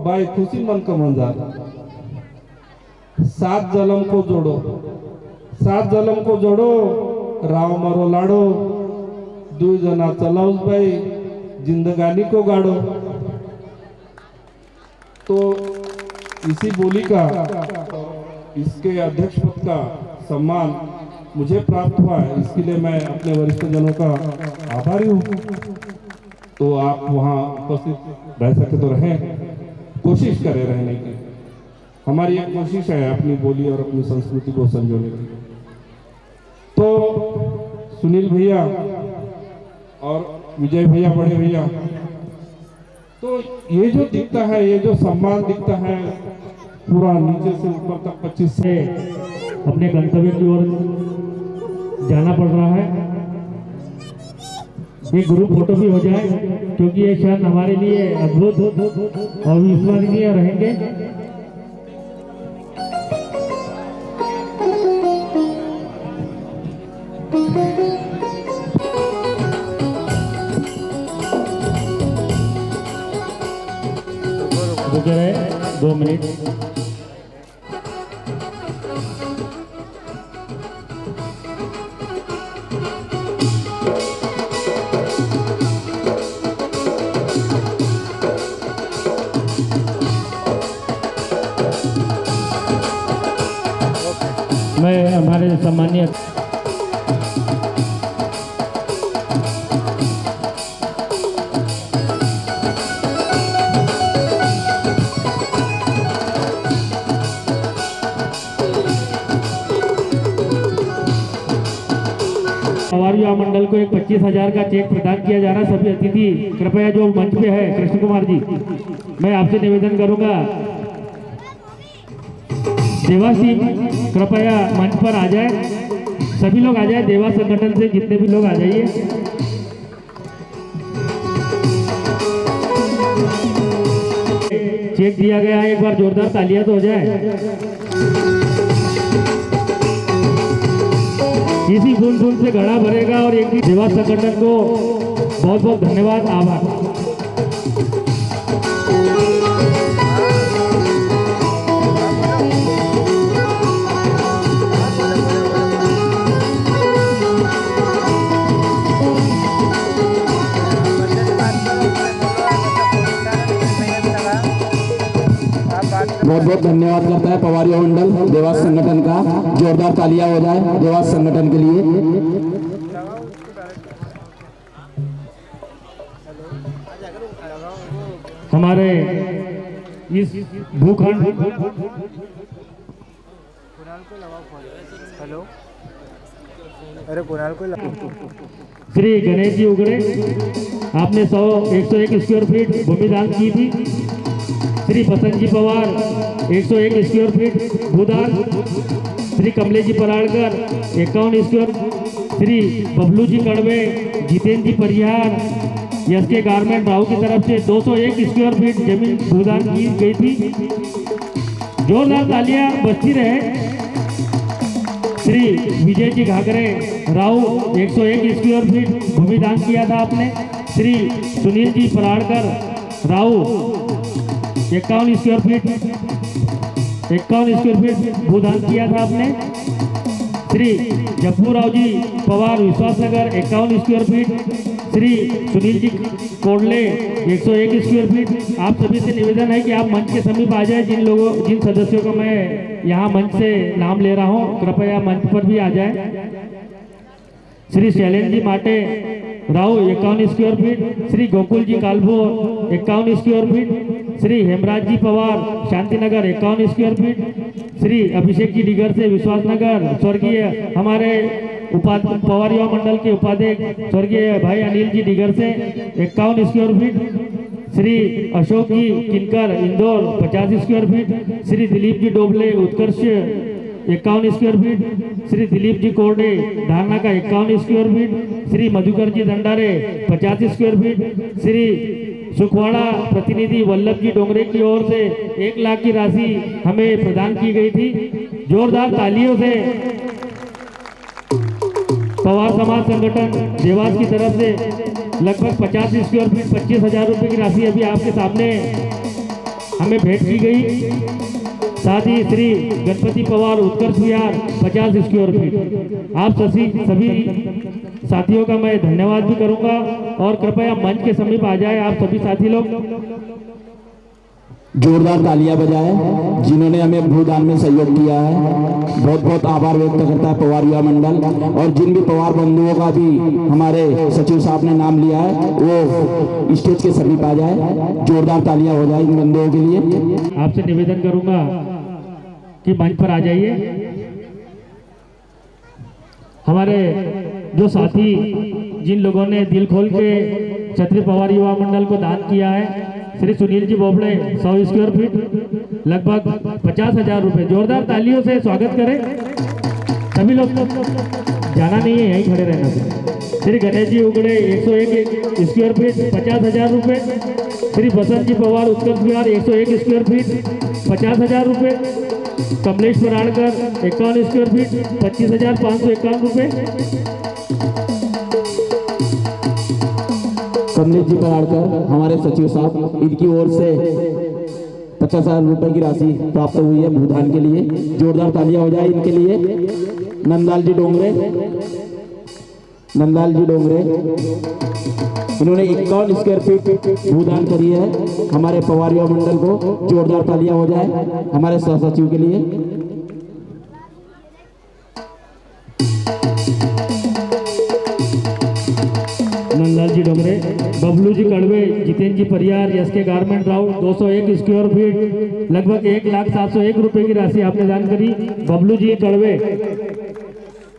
बाई खुशी मन का मंजार 7 जलम को जोड़ो राव मारो लाडो 2 जना चलाउस भाई जिंदगानी को गाड़ो। तो इसी बोली का इसके अध्यक्ष पद का सम्मान मुझे प्राप्त हुआ है, इसके लिए मैं अपने वरिष्ठ जनों का आभारी हूँ। तो आप वहाँ उपस्थित रह सके तो रहें, कोशिश करें रहने की। हमारी एक कोशिश है अपनी बोली और अपनी संस्कृति को संजोने की। तो सुनील भैया और विजय भैया, बड़े भैया, तो ये जो दिखता है, ये जो सम्मान दिखता है पूरा नीचे से ऊपर तक 25 से अपने गंतव्य की ओर जाना पड़ रहा है। एक ग्रुप फोटो भी हो जाए, क्योंकि ये क्षण हमारे लिए अद्भुत और विस्मरणीय रहेंगे। रुके रहे 2 मिनट। मैं हमारे सम्मानीय पवार युवा मंडल को एक 25,000 का चेक प्रदान किया जा रहा है। सभी अतिथि कृपया जो मंच पे है, कृष्ण कुमार जी, मैं आपसे निवेदन करूंगा, देवास टीम कृपया मंच पर आ जाए। सभी लोग आ जाए, देवास संगठन से जितने भी लोग आ जाइए। चेक दिया गया है, एक बार जोरदार तालियां तो हो जाए। इसी बूंद बूंद से घड़ा भरेगा। और एक भी देवास संगठन को बहुत बहुत धन्यवाद, आभार। बहुत बहुत धन्यवाद करता है पवार युवा मंडल देवास संगठन का। जोरदार तालियां हो जाए देवास संगठन के लिए। हमारे इस भूखंड हेलो, अरे कुणाल को श्री गणेश जी उगड़े, आपने 101 स्क्वायर फीट भूमि दान की थी। श्री बसंत जी पवार 101 स्क्वायर फीट भूदान। श्री कमलेश जी पराड़कर 51 स्क्वायर। श्री बबलू जी कड़वे, जितेंद्र जी परिहार, यस के गारमेंट राहु की तरफ से 201 स्क्वायर फीट जमीन भूदान की गई थी। जोरदार तालियां बजती रहे। श्री विजय जी घाघरे राहु 101 स्क्वायर फीट भूमि दान किया था आपने। श्री सुनील जी पराड़कर राहु 51 स्क्वायर फीट भूदान किया था आपने। Shri Jappu Rao ji Pawar Vishwas Nagar 51 square feet. Shri Sunil ji कोडले 101 square feet. आप सभी से निवेदन है कि आप मंच के समीप आ जाए। जिन सदस्यों का मैं यहाँ मंच से नाम ले रहा हूँ, कृपया मंच पर भी आ जाए। श्री शैलेंद्र जी माटे राव 51 स्क्वायर फीट। श्री गोकुल जी कालभो 51 स्क्वायर फीट। श्री हेमराज जी Pawar Shantinagar 51 square feet. Shri Abhishek ji digger से विश्वासनगर, स्वर्गीय हमारे पवार युवा मंडल के उपाध्यक्ष स्वर्गीय भाई अनिल जी डिगर से 51 स्क्वायर फीट। श्री अशोक जी किनकर Indore 50 square feet. Shri Dilip ji doble उत्कर्ष 51 स्क्वायर फीट, श्री दिलीप जी कोरडे धारणा का 51 स्क्वायर फीट, श्री मधुकर जी दंडारे 50 स्क्वायर फीट, श्री सुखवाड़ा प्रतिनिधि वल्लभ जी डोंगरे की ओर से 1 लाख की राशि हमें प्रदान की गई थी। जोरदार तालियों से पवार समाज संगठन देवास की तरफ से लगभग 50 स्क्वायर फीट 25,000 रुपये की राशि अभी आपके सामने हमें भेंट की गई। साथ ही श्री गणपति पवार उत्कर्ष विहार 50 स्क्वायर फीट। आप सभी साथियों का मैं धन्यवाद भी करूंगा और कृपया मंच के समीप आ जाए आप सभी साथी लोग। जोरदार तालियां बजाए जिन्होंने हमें भूदान में सहयोग किया है। बहुत बहुत आभार व्यक्त करता है पवार युवा मंडल और जिन भी पवार बंधुओं का भी हमारे सचिव साहब ने नाम लिया है वो स्टेज के समीप आ जाए। जोरदार तालियां हो जाए इन बंधुओं के लिए। आपसे निवेदन करूंगा कि मंच पर आ जाइए। हमारे जो साथी जिन लोगों ने दिल खोल के क्षत्रिय पवार युवा मंडल को दान किया है, श्री सुनील जी बोबड़े 100 स्क्वायर फीट लगभग 50,000 रुपए। जोरदार तालियों से स्वागत करें सभी लोग। जाना नहीं है, यहीं खड़े रहना है। श्री गणेश जी उगड़े 101 स्क्वायर फीट 50,000 रुपए। श्री बसंत जी पवार उत्कर्ष विहार 101 स्क्वायर फीट 50,000 रुपए। कमलेश पराड़कर 51 स्क्वायर फीट 25,551 रुपए। कमलेश जी पराड़कर हमारे सचिव साहब, इनकी ओर से 50,000 रुपए की राशि प्राप्त हुई है भूदान के लिए। जोरदार तालियां हो जाए इनके लिए। नंदलाल जी डोंगरे इन्होंने 51 स्क्वायर फीट भूदान करी है हमारे पवार युवा मंडल को। जोरदार तालियां हो जाए हमारे सह सचिव के लिए। नंदलाल जी डोंगरे, बबलू जी कड़वे, Jitendra ji Pariyar, SK garment Rao 201 square feet लगभग 1,07,01 रुपए की राशि आपने दान करी। बबलू जी कड़वे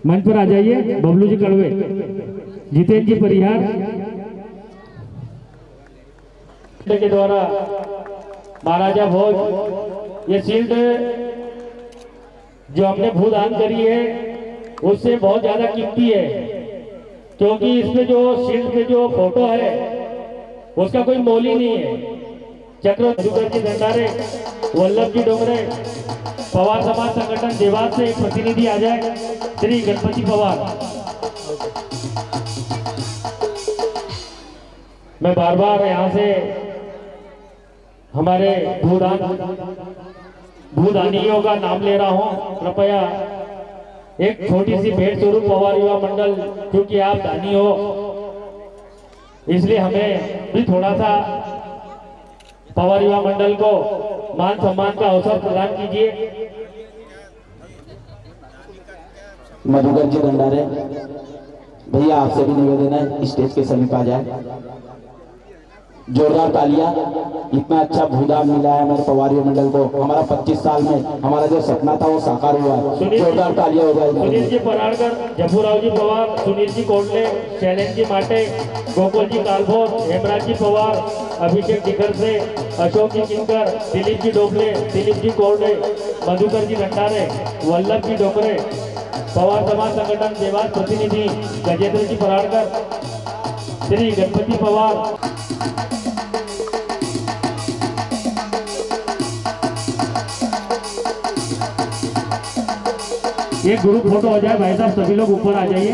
मंच पर आ जाइए। बबलू जी कड़वे, जितेंद्र जी परिहार के द्वारा महाराजा भोज ये शील्ड जो हमने भूदान करी है उससे बहुत ज्यादा कीमती है, क्योंकि इसमें जो शील्ड पे जो फोटो है उसका कोई मोल ही नहीं है। चक्रवर्ती जी दंडारे, वल्लभ जी डोंगरे, पवार समाज संगठन देवास से एक प्रतिनिधि आ जाए। श्री गणपति पवार। मैं बार बार यहाँ से हमारे भूदानियों का नाम ले रहा हूँ। कृपया एक छोटी सी भेंट स्वरूप पवार युवा मंडल, क्योंकि आप दानी हो इसलिए हमें भी थोड़ा सा पवार युवा मंडल को मान सम्मान का अवसर प्रदान कीजिए। मधुकर जी भंडारे भैया आपसे भी निवेदन है स्टेज के समीप आ जाए। जोरदार तालियां। इतना अच्छा भूदान मिला है हमारे पवार युवा मंडल को। हमारा 25 साल में हमारा जो सपना था वो साकार हुआ है। जोरदार तालियां हो जाए। सुनील जी पराड़कर, जम्बूराव जी पवार, सुनील जी कोटले, शैलेंद्र जी माटे, गोकुल जी कालभोर, हेमराज जी पवार, अभिषेक दिगर से, अशोक जी किंकर, दिलीप जी डोबले, दिलीप जी कोरडे, मधुकर जी भंडारे, वल्लभ जी डोंगरे, पवार समाज संगठन देवास प्रतिनिधि गजेंद्र जी पराड़कर, श्री गणपति पवार। एक ग्रुप फोटो हो जाए भाई साहब, सभी लोग ऊपर आ जाइए।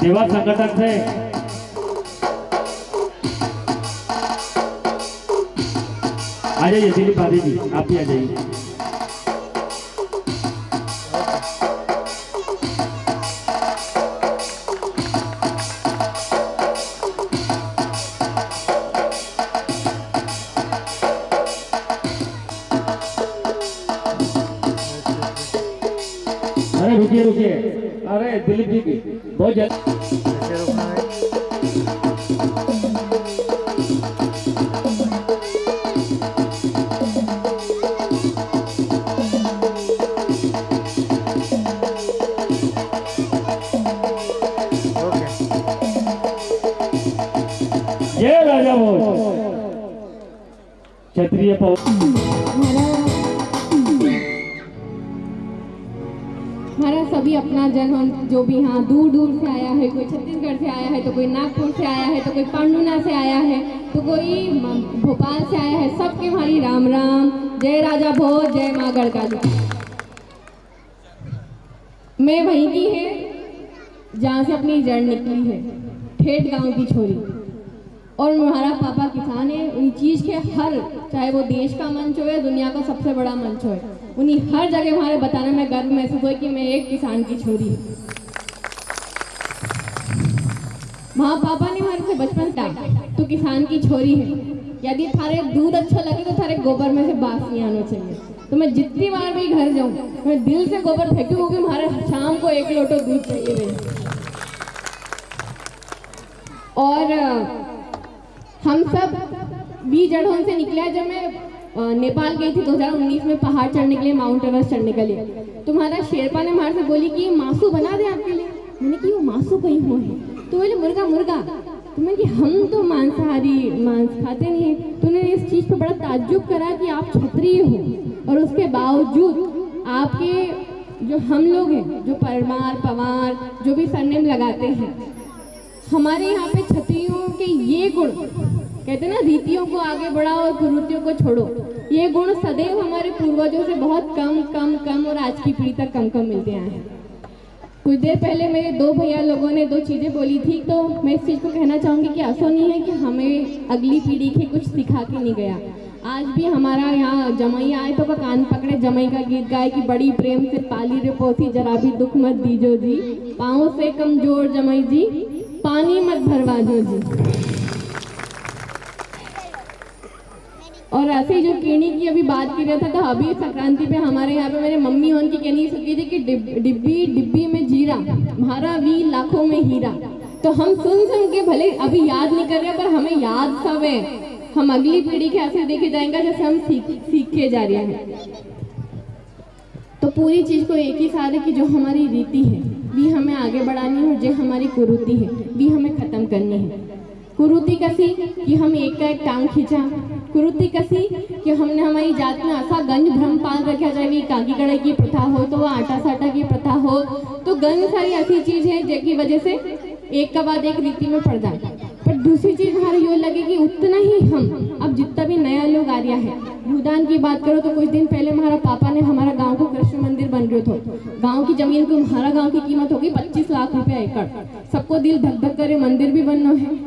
देवास संगठन से आ जाइए। दिलीप आदि जी आप भी आ जाइए। अरे रुकिए रुकिए, अरे दिलीप जी की बहुत जल्दी। जय राजा भोज क्षत्रिय हमारा सभी अपना जन हम जो भी यहाँ दूर दूर से आया है, कोई छत्तीसगढ़ से आया है, तो कोई नागपुर से आया है, तो कोई पांडुना से आया है, तो कोई भोपाल से आया है, सबके हमारी राम राम, जय राजा भोज, जय माँ गढ़काली। मैं वहीं की है जहाँ से अपनी जड़ निकली है, ठेठ गांव की छोरी, और हमारा पापा किसान है। उन चीज़ के हर, चाहे वो देश का मंच हो या दुनिया का सबसे बड़ा मंच हो, उन्हीं हर जगह हमारे बताने में गर्व महसूस हुआ कि मैं एक किसान की छोरी हूँ। वहाँ पापा ने हमारे से बचपन तक तो किसान की छोरी है, यदि थारे दूध अच्छा लगे तो थारे गोबर में से बास नहीं आना चाहिए। तो मैं जितनी बार भी घर जाऊँ मैं दिल से गोबर फेंकूँ, क्योंकि हमारे शाम को 1 लोटो दूध चाहिए रहे। और हम सब 20 जड़ों से निकले। जब मैं नेपाल गई थी 2019 में पहाड़ चढ़ने के लिए, माउंट एवरेस्ट चढ़ने के लिए, तो हमारा शेरपा ने हमारे से बोली कि मासू बना दे आपके लिए। मैंने कि वो मासू कहीं हो है, तो बोले मुर्गा मुर्गा। तो मैंने कि हम तो मांसाहारी, मांस खाते नहीं है। तो उन्होंने इस चीज़ पर बड़ा ताज्जुब करा कि आप क्षत्रिय हो और उसके बावजूद आपके जो हम लोग हैं, जो परमार पवार जो भी सरनेम लगाते हैं, हमारे यहाँ पे क्षत्रियों के ये गुण, कहते हैं ना रीतियों को आगे बढ़ाओ और कुरीतियों को छोड़ो, ये गुण सदैव हमारे पूर्वजों से बहुत कम कम कम और आज की पीढ़ी तक कम कम मिलते आए हैं। कुछ देर पहले मेरे 2 भैया लोगों ने 2 चीज़ें बोली थी, तो मैं इस चीज़ को कहना चाहूँगी कि ऐसा नहीं है कि हमें अगली पीढ़ी के कुछ सिखा के नहीं गया। आज भी हमारा यहाँ जमई आए तो कान पकड़े जमई का गीत गाए कि बड़ी प्रेम से पाली रे पोसी, जरा भी दुख मत दीजो जी, पाँव से कमजोर जमई जी, पानी मत भरवाजो जी। और ऐसे ही जो कीड़ी की अभी बात की रहा था, तो अभी संक्रांति पे हमारे यहाँ पे मेरे मम्मी उनकी कहनी सुखी थी कि डिब्बी डिब्बी में जीरा, हमारा भी लाखों में हीरा। तो हम सुन के भले अभी याद नहीं कर रहे, पर हमें याद सब है। हम अगली पीढ़ी के ऐसे देखे जाएंगे जैसे हम सीख के जा रहे हैं। तो पूरी चीज़ को एक ही सारे की जो हमारी रीति है भी हमें आगे बढ़ानी है, और जो हमारी कुरीति है भी हमें ख़त्म करनी है। कुरीति कसी कि हम एक का एक टांग खींचा, कुरीति कसी कि हमने हमारी जात में ऐसा गंज भ्रम पाल रखा, चाहे भी काकी कड़ाई की प्रथा हो, तो आटा साटा की प्रथा हो, तो गंज सारी ऐसी चीज़ है जिसकी वजह से एक का बाद एक रीति में पड़ जाए। पर दूसरी चीज़ हमारी ये लगे कि उतना ही हम अब जितना भी नया लोग आ रहा है, भूदान की बात करो तो कुछ दिन पहले हमारा पापा ने हमारा गांव को कृष्ण मंदिर बन रहे थे। गांव की जमीन को, हमारा गांव की कीमत होगी 25 लाख रुपया एकड़। सबको दिल धक धक करे, मंदिर भी बनना है।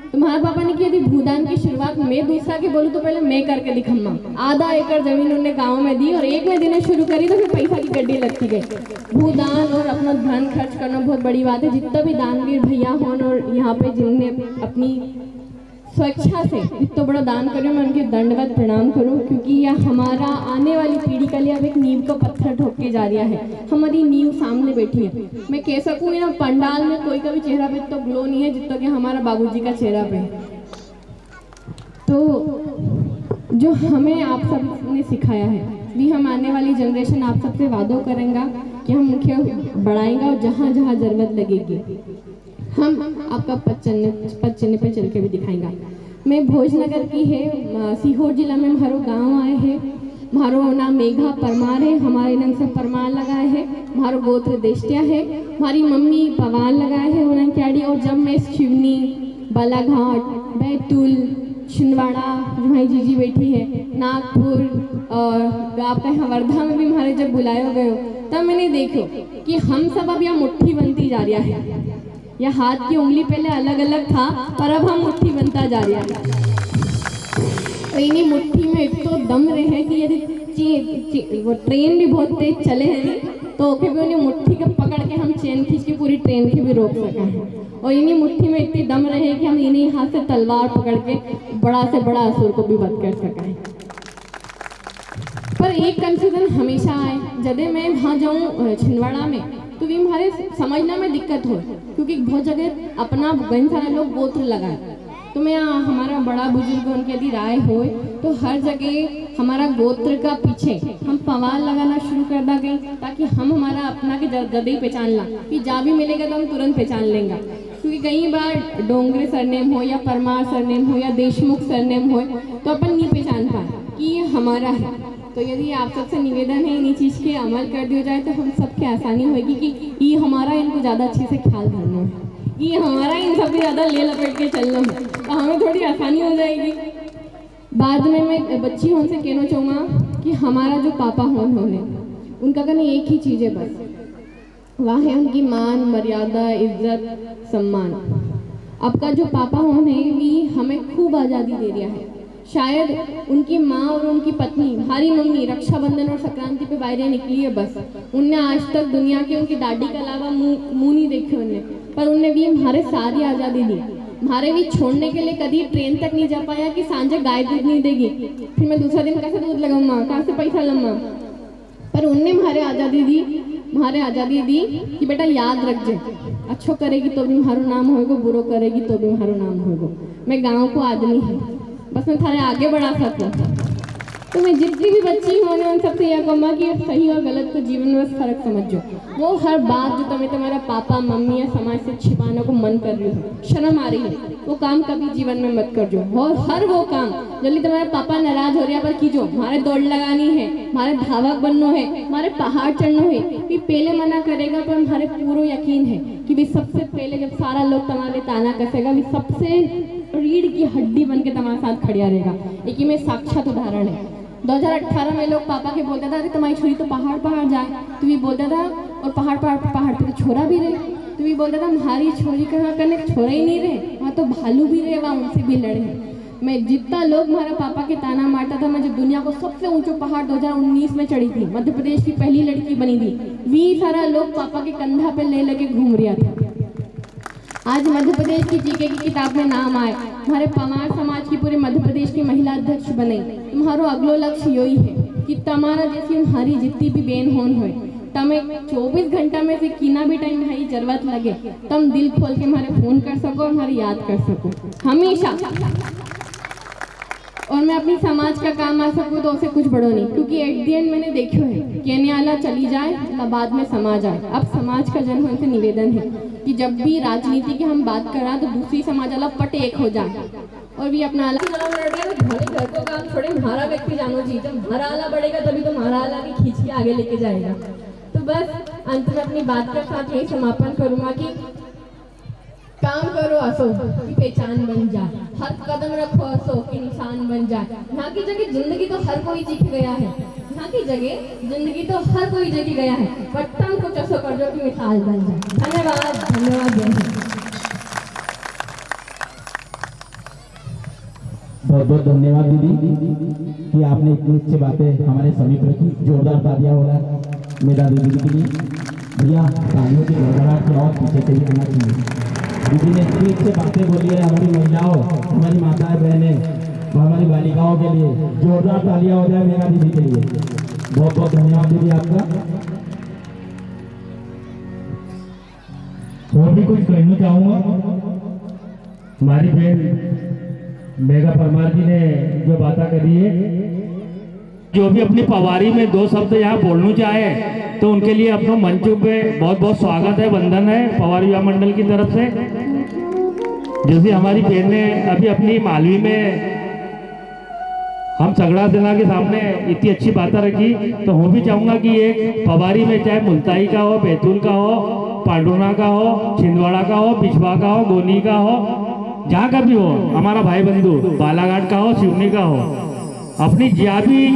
तो हमारे पापा ने किया थी भूदान की शुरुआत, मैं दूसरा के बोलूँ तो पहले मैं करके दिखम्मा। आधा एकड़ जमीन उन्होंने गाँव में दी और एक में देना शुरू करी तो फिर पैसा की गड्डी लगती गई। भूदान और अपना धन खर्च करना बहुत बड़ी बात है। जितना भी दानवीर भैया हों और यहाँ पे जिनने अपनी स्वेच्छा से इतना बड़ा दान करें, मैं उनके दंडवत प्रणाम करूं, क्योंकि यह हमारा आने वाली पीढ़ी के लिए अब एक नींव का पत्थर ठोक के जा रहा है। हमारी नींव सामने बैठी है। मैं कह सकूं यहाँ पंडाल में कोई का भी चेहरा पे तो ग्लो नहीं है जितना कि हमारा बाबूजी का चेहरा पे है। तो जो हमें आप सब ने सिखाया है भी हम आने वाली जनरेशन आप सबसे वादा करेंगे कि हम मुख्य बढ़ाएंगे, और जहाँ जहाँ जरूरत लगेगी हम आपका पद चिन्ह पे चल के भी दिखाएंगे। मैं भोजनगर की है, सीहोर जिला में हमारो गांव आए हैं। हमारो नाम मेघा परमार है, हमारे नाम से परमार लगाए है। हमारो गोत्र देष्टिया है, हमारी मम्मी पवार लगाए है उन्हें क्याड़ी। और जब मैं शिवनी, बालाघाट, बैतूल, छिंदवाड़ा जो हमारी जीजी बैठी है, नागपुर और आपका यहाँ वर्धा में भी हमारे जब बुलाए गए तब मैंने देखो कि हम सब अब यहाँ मुट्ठी बनती जा रहा है। या हाथ की उंगली पहले अलग अलग था, पर अब हम मुट्ठी बनता जा रहा है। और इन्हीं मुट्ठी में एक तो दम रहे कि यदि वो ट्रेन भी बहुत तेज चले हैं तो ओके भी उन्हें मुट्ठी को पकड़ के हम चेन खींच के पूरी ट्रेन की भी रोक सका है। और इन्हीं मुट्ठी में इतनी दम रहे कि हम इन्हीं हाथ से तलवार पकड़ के बड़ा से बड़ा असुर को भी वध कर सका है। पर एक कंफ्यूजन हमेशा आए, जब मैं वहाँ जाऊँ छिंदवाड़ा में तो भी हमारे समझना में दिक्कत हो, क्योंकि बहुत जगह अपना गन सारे लोग गोत्र लगाए। तो मैं हमारा बड़ा बुजुर्ग उनके यदि राय हो तो हर जगह हमारा गोत्र का पीछे हम पवार लगाना शुरू कर दा गई, ताकि हम हमारा अपना के जल्दी पहचान ला कि जा भी मिलेगा तो हम तुरंत पहचान लेंगे। क्योंकि कई बार डोंगरे सरनेम हो या परमार सरनेम हो या देशमुख सरनेम हो तो अपन नहीं पहचान पाए कि ये हमारा है। तो यदि आप सबसे निवेदन है इन्हीं चीज़ के अमल कर दिया जाए तो हम सबके आसानी होगी कि ये हमारा इनको ज़्यादा अच्छे से ख्याल करना है, ये हमारा इन सबसे ज़्यादा ले लपेट के चलना है, तो हमें थोड़ी आसानी हो जाएगी। बाद में मैं बच्ची होने से कहना चाहूँगा कि हमारा जो पापा होने उनका कहना एक ही चीज़ है बस, वह है उनकी मान मर्यादा इज्जत सम्मान। आपका जो पापा होने भी हमें खूब आज़ादी दे दिया है। शायद उनकी माँ और उनकी पत्नी हमारी मम्मी रक्षाबंधन और संक्रांति पे बाहर निकली है बस, उनने आज तक दुनिया के उनकी दादी के अलावा मुँह नहीं देखे उनने, पर उनने भी हमारे सारी आज़ादी दी। हमारे भी छोड़ने के लिए कभी ट्रेन तक नहीं जा पाया कि सांझे गाय दूध नहीं देगी, फिर मैं दूसरा दिन कैसे दूध लगाऊंगा, कहाँ से पैसा लूँगा, पर उनने हमारे आज़ादी दी कि बेटा याद रख जे, अच्छो करेगी तो भी हमारो नाम होएगो, बुरो करेगी तो भी हमारो नाम होएगो। मैं गाँव को आदमी है, बस मैं थारे आगे बढ़ा सकूँ। तो मैं जितनी भी बच्ची हूँ उन सबसे यह कहूँगा कि सही और गलत को जीवन में बस फर्क समझो। वो हर बात जो तुम्हें तुम्हारा पापा मम्मी या समाज से छिपाने को मन कर रही हो, शर्म आ रही है, वो काम कभी जीवन में मत करजो। और हर वो काम जल्दी तुम्हारा पापा नाराज हो रहा पर कीजो, हमारे दौड़ लगानी है, हमारे धावक बनना है, हमारे पहाड़ चढ़ना है, कि पहले मना करेगा पर हमारे पूरा यकीन है कि भी सबसे पहले जब सारा लोग तुम्हारे ताना कसेगा भी सबसे रीढ़ की हड्डी बन के तुम्हारे साथ खड़िया रहेगा। एक में साक्षात उदाहरण है। 2018 में लोग पापा के बोलता था अरे तुम्हारी छोरी तो पहाड़ जाए, तू भी बोलता था, और पहाड़ पे तो छोरा भी रहे, तू भी बोलता था हमारी छोरी कहाँ करने छोरा ही नहीं रहे, वहाँ तो भालू भी रहे, वहाँ उनसे भी लड़े। मैं जितना लोग हमारा पापा के ताना मारता था, मैं जब दुनिया को सबसे ऊंचा पहाड़ 2019 में चढ़ी थी, मध्य प्रदेश की पहली लड़की बनी थी, वी सारा लोग पापा के कंधा पे ले लेके घूम रहा था। आज मध्य प्रदेश की जीके की किताब में नाम आए, हमारे पवार समाज की पूरे मध्य प्रदेश की महिला अध्यक्ष बने। तुम्हारो अगलो लक्ष्य यही है कि तुम्हारा जैसी हमारी जितनी भी बहन होन हो, तुम्हें 24 घंटा में से किना भी टाइम हमारी जरूरत लगे तुम दिल खोल के हमारे फोन कर सको, हमारी याद कर सको हमेशा। और मैं अपनी समाज का काम आ सकूँ तो उसे कुछ बड़ो नहीं, क्योंकि एट दी एंड मैंने देखो है कहने वाला चली जाए बाद में समाज आए। अब समाज का जन से निवेदन है कि जब भी राजनीति की हम बात कर रहा तो दूसरी समाज वाला पट एक हो जाए और भी अपना अलग घर को काम छोड़े हमारा व्यक्ति जानो जी, जब हमारा आला बढ़ेगा तभी तो हमारा आला भी खींच के आगे लेके जाएगा। तो बस अंत में अपनी बात के साथ यही समापन करूंगा कि काम करो असो की पहचान बन जाए, हर कदम रखो असो की निशान बन जाए। यहाँ की जगह जिंदगी तो हर कोई जीत गया है, यहाँ की जगह जिंदगी तो हर कोई जीत गया है, बट तुम कुछ असो कर जो की मिसाल बन जाए। धन्यवाद धन्यवाद। बहुत बहुत धन्यवाद दीदी कि आपने इतनी अच्छी बातें हमारे समीप रखी। जोरदार तालियां हो रहा है मेरा दीदी के लिए। भैया तालियों की गड़गड़ाहट की और पीछे से भी आना चाहिए। दीदी ने इतनी अच्छी बातें बोली है हमारी महिलाओं, हमारी माताएं बहनें, हमारी बालिकाओं के लिए। जोरदार तालियां हो जाए मेरा दीदी के लिए। बहुत बहुत धन्यवाद दीदी आपका। और भी कुछ कहना चाहूँगा। हमारी बहन मेघा परमार जी ने जो बातें करी है, जो भी अपनी पवारी में 2 शब्द यहाँ बोलना चाहे तो उनके लिए अपना मंच पे बहुत बहुत स्वागत है, वंदन है पवार युवा मंडल की तरफ से। जैसे हमारी बहन ने अभी अपनी मालवी में हम सगड़ा सेना के सामने इतनी अच्छी बातें रखी, तो मैं भी चाहूँगा कि एक पवारी में चाहे मुल्ताई का हो, बैतूल का हो, पांडुना का हो, छिंदवाड़ा का हो, बिछवा का हो, गोनी का हो, जहाँ का भी हो, हमारा भाई बंधु बालाघाट का हो, सिवनी का हो, अपनी ज्या भी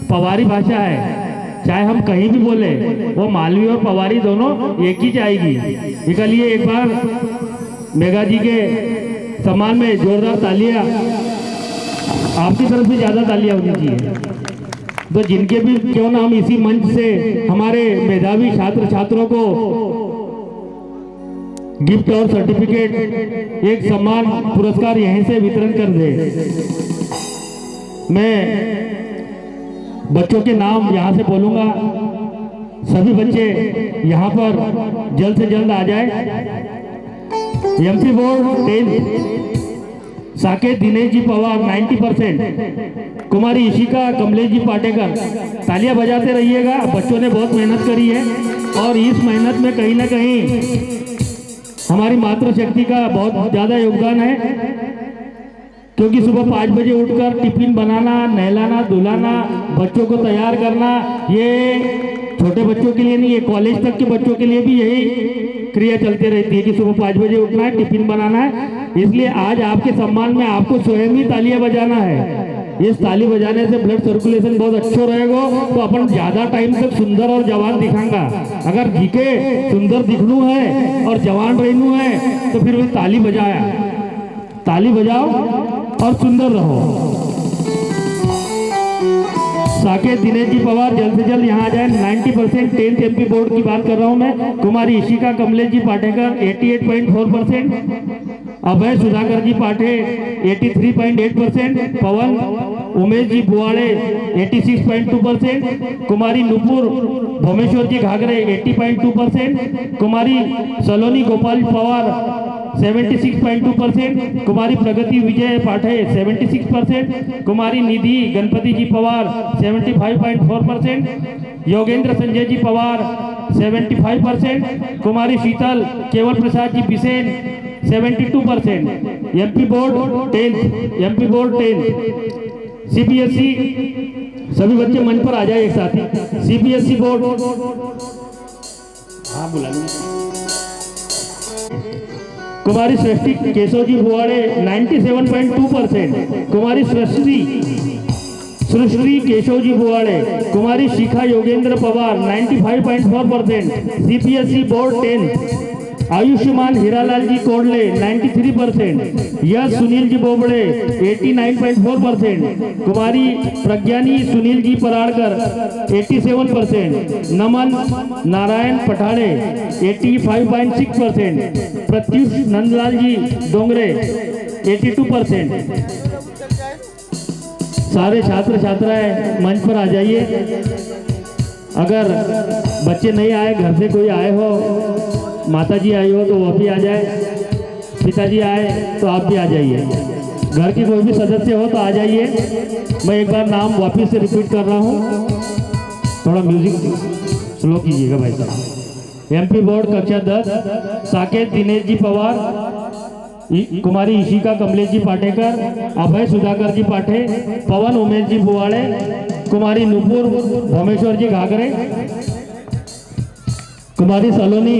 पवारी भाषा है, चाहे हम कहीं भी बोले वो मालवी और पवारी दोनों एक ही जाएगी। इसके लिए एक बार मेघा जी के सम्मान में जोरदार तालियां, आपकी तरफ से ज़्यादा तालियां होनी चाहिए। तो जिनके भी क्यों ना हम इसी मंच से हमारे मेधावी छात्र छात्रों को गिफ्ट और सर्टिफिकेट, एक सम्मान पुरस्कार यहीं से वितरण कर दे। मैं बच्चों के नाम यहाँ से बोलूँगा, सभी बच्चे यहाँ पर जल्द से जल्द आ जाए। एमपी बोर्ड 10 साकेत दिनेश जी पवार 90%, कुमारी इशिका कमलेश जी पाटेकर। तालियां बजाते रहिएगा, बच्चों ने बहुत मेहनत करी है और इस मेहनत में कहीं ना कहीं हमारी मातृशक्ति का बहुत ज़्यादा योगदान है। क्योंकि सुबह 5 बजे उठकर टिफिन बनाना, नहलाना, धुलाना, बच्चों को तैयार करना, ये छोटे बच्चों के लिए नहीं है, कॉलेज तक के बच्चों के लिए भी यही क्रिया चलती रहती है कि सुबह 5 बजे उठना है, टिफिन बनाना है। इसलिए आज आपके सम्मान में आपको स्वयं ही तालियां बजाना है। इस ताली बजाने से ब्लड सर्कुलेशन बहुत अच्छा रहेगा, तो अपन ज्यादा टाइम तक सुंदर और जवान दिखांगा। अगर दिखे सुंदर दिखनू है और जवान रहनू है तो फिर वे ताली बजाया, ताली बजाओ और सुंदर रहो। साकेत दिनेश जी पवार जल्द से जल्द यहाँ आ जाए। 90% 10th MP बोर्ड की बात कर रहा हूँ मैं। कुमारी इशिका कमलेश जी पाटेकर 88.4%, अभय सुधाकर जी पाठे 83.8%, पवन उमेश जी बुआड़े 86.2%, कुमारी नुपुर भोमेश्वर जी घाघरे 80.2%, कुमारी सलोनी गोपाल पवार 76.2%, कुमारी प्रगति विजय पाठे 76%, कुमारी निधि गणपति जी Pawar 75.4%, Yogendra Sanjay ji Pawar 75%, Kumari Sheetal Keval Prasad ji Bisen 72%, MP board 10th, CBSE सभी बच्चे मंच पर आ जाए एक साथ ही। CBSE बोर्ड, हाँ बुला कुमारी सृष्टि केशव जी बुआड़े 97.2%, कुमारी सृष्टि केशव जी बुआड़े, कुमारी शिखा योगेंद्र पवार 95.4%, CBSE बोर्ड 10, आयुष्मान हीरालाल जी कोडले 93%, यश सुनील जी बोबड़े 89.4%, कुमारी प्रज्ञानी सुनील जी पराड़कर 87%, नमन नारायण पठाड़े 85.6%, प्रत्युष नंदलाल जी डोंगरे 82%। सारे छात्र छात्राएं मंच पर आ जाइए। अगर बच्चे नहीं आए, घर से कोई आए हो, माताजी आई हो तो वह भी आ जाए, पिताजी आए तो आप भी आ जाइए, घर की कोई भी सदस्य हो तो आ जाइए। मैं एक बार नाम वापस से रिपीट कर रहा हूँ, थोड़ा म्यूजिक स्लो कीजिएगा भाई साहब। एमपी बोर्ड कक्षा 10 साकेत दिनेश जी पवार, कुमारी इशिका कमलेश जी पाटेकर, अभय सुधाकर जी पाठे, पवन उमेश जी बुआड़े, कुमारी नुपुर भोमेश्वर जी घाघरे, कुमारी सलोनी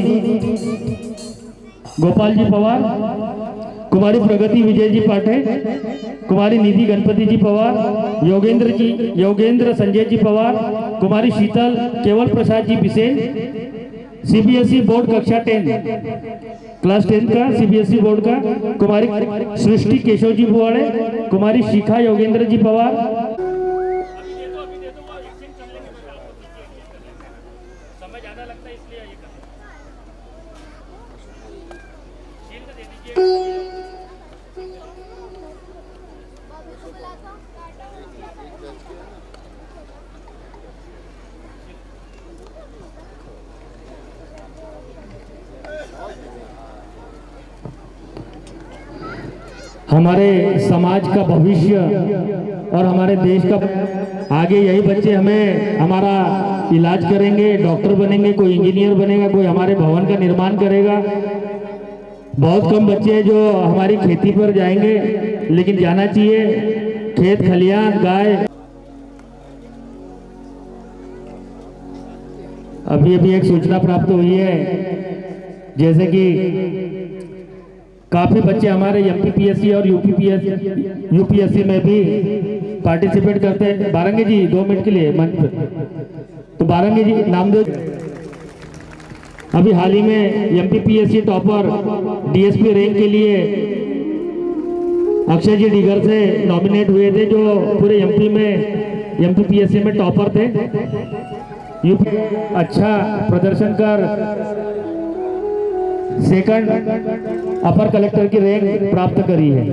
गोपाल जी पवार, कुमारी प्रगति विजय जी पाठे, कुमारी निधि गणपति जी पवार, योगेंद्र संजय जी पवार, कुमारी शीतल केवल प्रसाद जी बिसेन, CBSE बोर्ड कक्षा 10 क्लास 10 का CBSE बोर्ड का, कुमारी सृष्टि केशव जी बुआड़े, कुमारी शिखा योगेंद्र जी पवार। हमारे समाज का भविष्य और हमारे देश का आगे यही बच्चे हमें हमारा इलाज करेंगे, डॉक्टर बनेंगे, कोई इंजीनियर बनेगा, कोई हमारे भवन का निर्माण करेगा। बहुत कम बच्चे हैं जो हमारी खेती पर जाएंगे, लेकिन जाना चाहिए। खेत खलियान गाय। अभी अभी एक सूचना प्राप्त हुई है, जैसे कि काफी बच्चे हमारे MPPSC और UPSC में भी पार्टिसिपेट करते हैं। बारंगी जी 2 मिनट के लिए मंच पर। तो बारंगी जी नामदेव अभी हाल ही में MPPSC टॉपर DSP रैंक के लिए अक्षय जी डिगर से नॉमिनेट हुए थे, जो पूरे MP में MPPSC में टॉपर थे। अच्छा प्रदर्शन कर सेकंड अपर कलेक्टर की रैंक प्राप्त करी है।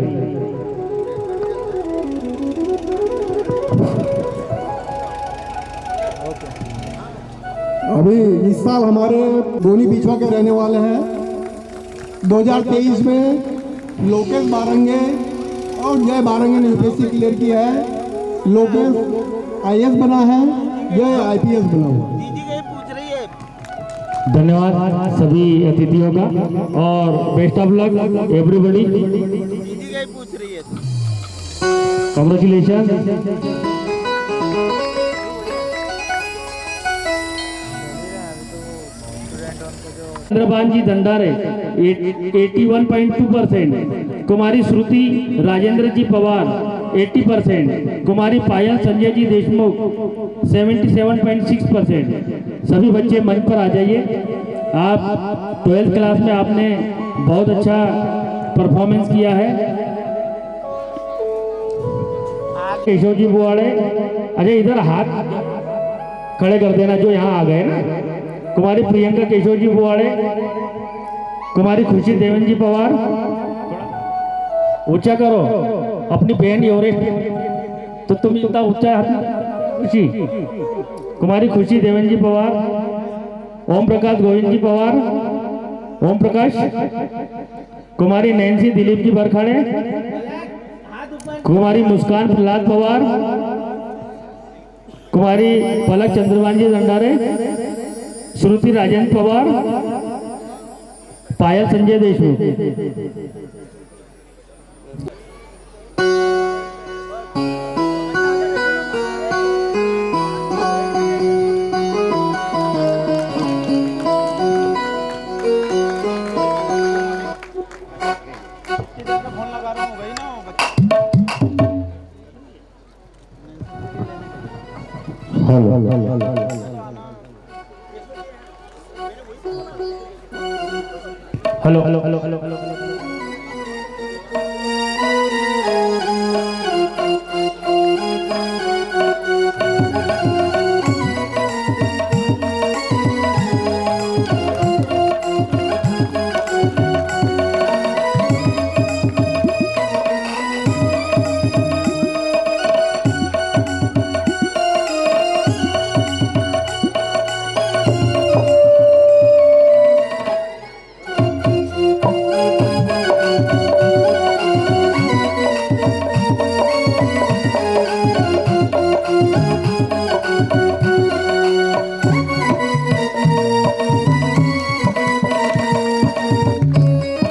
अभी इस साल हमारे दोनी बीचवा के रहने वाले हैं। 2023 में लोकेश बारंगे और जय बारंगे ने UPSC क्लियर किया है। लोकेश IAS बना है, जय IPS बना हुआ। धन्यवाद सभी अतिथियों का और बेस्ट ऑफ लक एवरीबॉडी। पूछ रही है। कॉन्ग्रेचुलेशन। चंद्रभान जी दंडारे 81.2%, कुमारी श्रुति राजेंद्र जी पवार 80%, कुमारी पायल संजय जी देशमुख 77.6%। सभी बच्चे मंच पर आ जाइए। आप 12th क्लास में आपने बहुत अच्छा परफॉर्मेंस किया है। केशव जी बुआड़े, अरे इधर हाथ खड़े कर देना जो यहाँ आ गए ना। कुमारी प्रियंका केशव जी बुआड़े, कुमारी खुशी देवेंद्र जी पवार, ऊंचा करो अपनी बहन योरे तो तुम इतना ऊंचा खुशी। Kumari Khushi Devendra ji Pawar, Om Prakash Govind ji Pawar, Om Prakash, Kumari Nancy Dilip ji Barkhade, Kumari Muskan Prahlad Pawar, Kumari Palak Chandrabhan ji Dandare, Shruti Rajendra Pawar, Payal Sanjay Deshmukh. Hello hello hello hello hello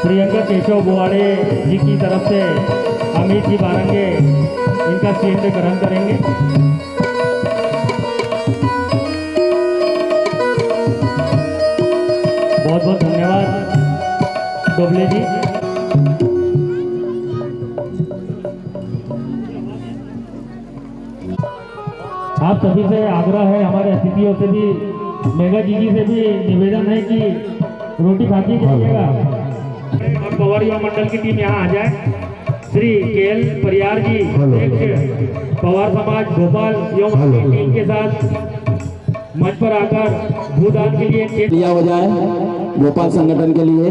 Priyanka Keshav Buade ji की तरफ से अमित जी बारंगे इनका शील्ड ग्रहण करेंगे। बहुत बहुत धन्यवाद डोबले जी। आप सभी से आग्रह है, हमारे अतिथियों से भी, मेगा जी से भी निवेदन है कि रोटी खाती जाइएगा और पवार युवा मंडल की टीम यहाँ आ जाए। श्री केएल परियार जी अध्यक्ष पवार समाज भोपाल एवं टीम के साथ मंच पर आकर भूदान के लिए दिया हो जाए भोपाल संगठन के लिए,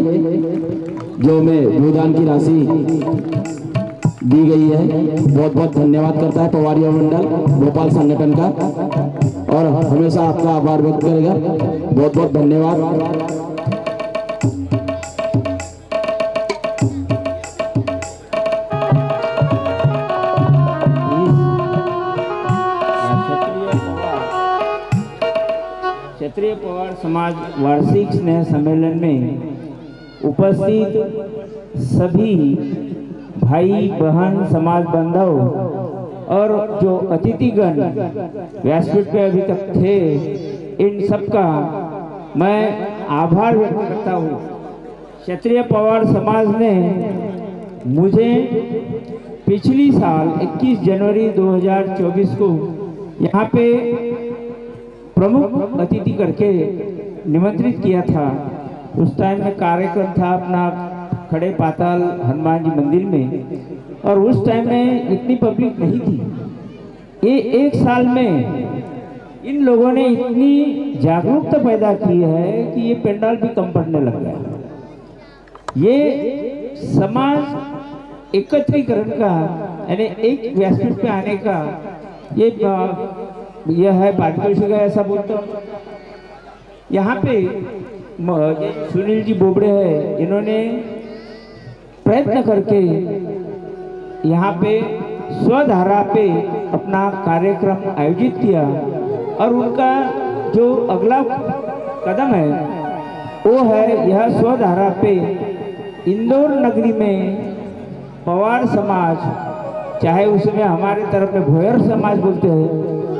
जो में भूदान की राशि दी गई है। बहुत बहुत धन्यवाद करता है पवार युवा मंडल भोपाल संगठन का और हमेशा आपका आभार व्यक्त करेगा। बहुत बहुत धन्यवाद। क्षेत्रीय पवार समाज वार्षिक स्नेह सम्मेलन में उपस्थित सभी भाई बहन समाज बांधव और जो अतिथिगण व्यासपीठ पे अभी तक थे, इन सबका मैं आभार व्यक्त करता हूँ। क्षेत्रीय पवार समाज ने मुझे पिछली साल 21 जनवरी 2024 को यहाँ पे प्रमुख अतिथि करके निमंत्रित किया था। उस टाइम में कार्यक्रम था अपना खड़े पाताल हनुमान जी मंदिर में, और उस टाइम में इतनी पब्लिक नहीं थी। ये एक साल में इन लोगों ने इतनी जागरूकता पैदा की है कि ये पंडाल भी कम पड़ने लग गया। ये समाज एकत्रीकरण का, यानी एक व्यासपीठ पे आने का यह है भाग्यवश का, ऐसा बोलता हूँ। यहाँ पे सुनील जी बोबड़े है, इन्होंने प्रयत्न करके यहाँ पे स्वधारा पे अपना कार्यक्रम आयोजित किया, और उनका जो अगला कदम है वो है यह स्वधारा पे इंदौर नगरी में पवार समाज चाहे उसमें हमारे तरफ में भोयर समाज बोलते हैं,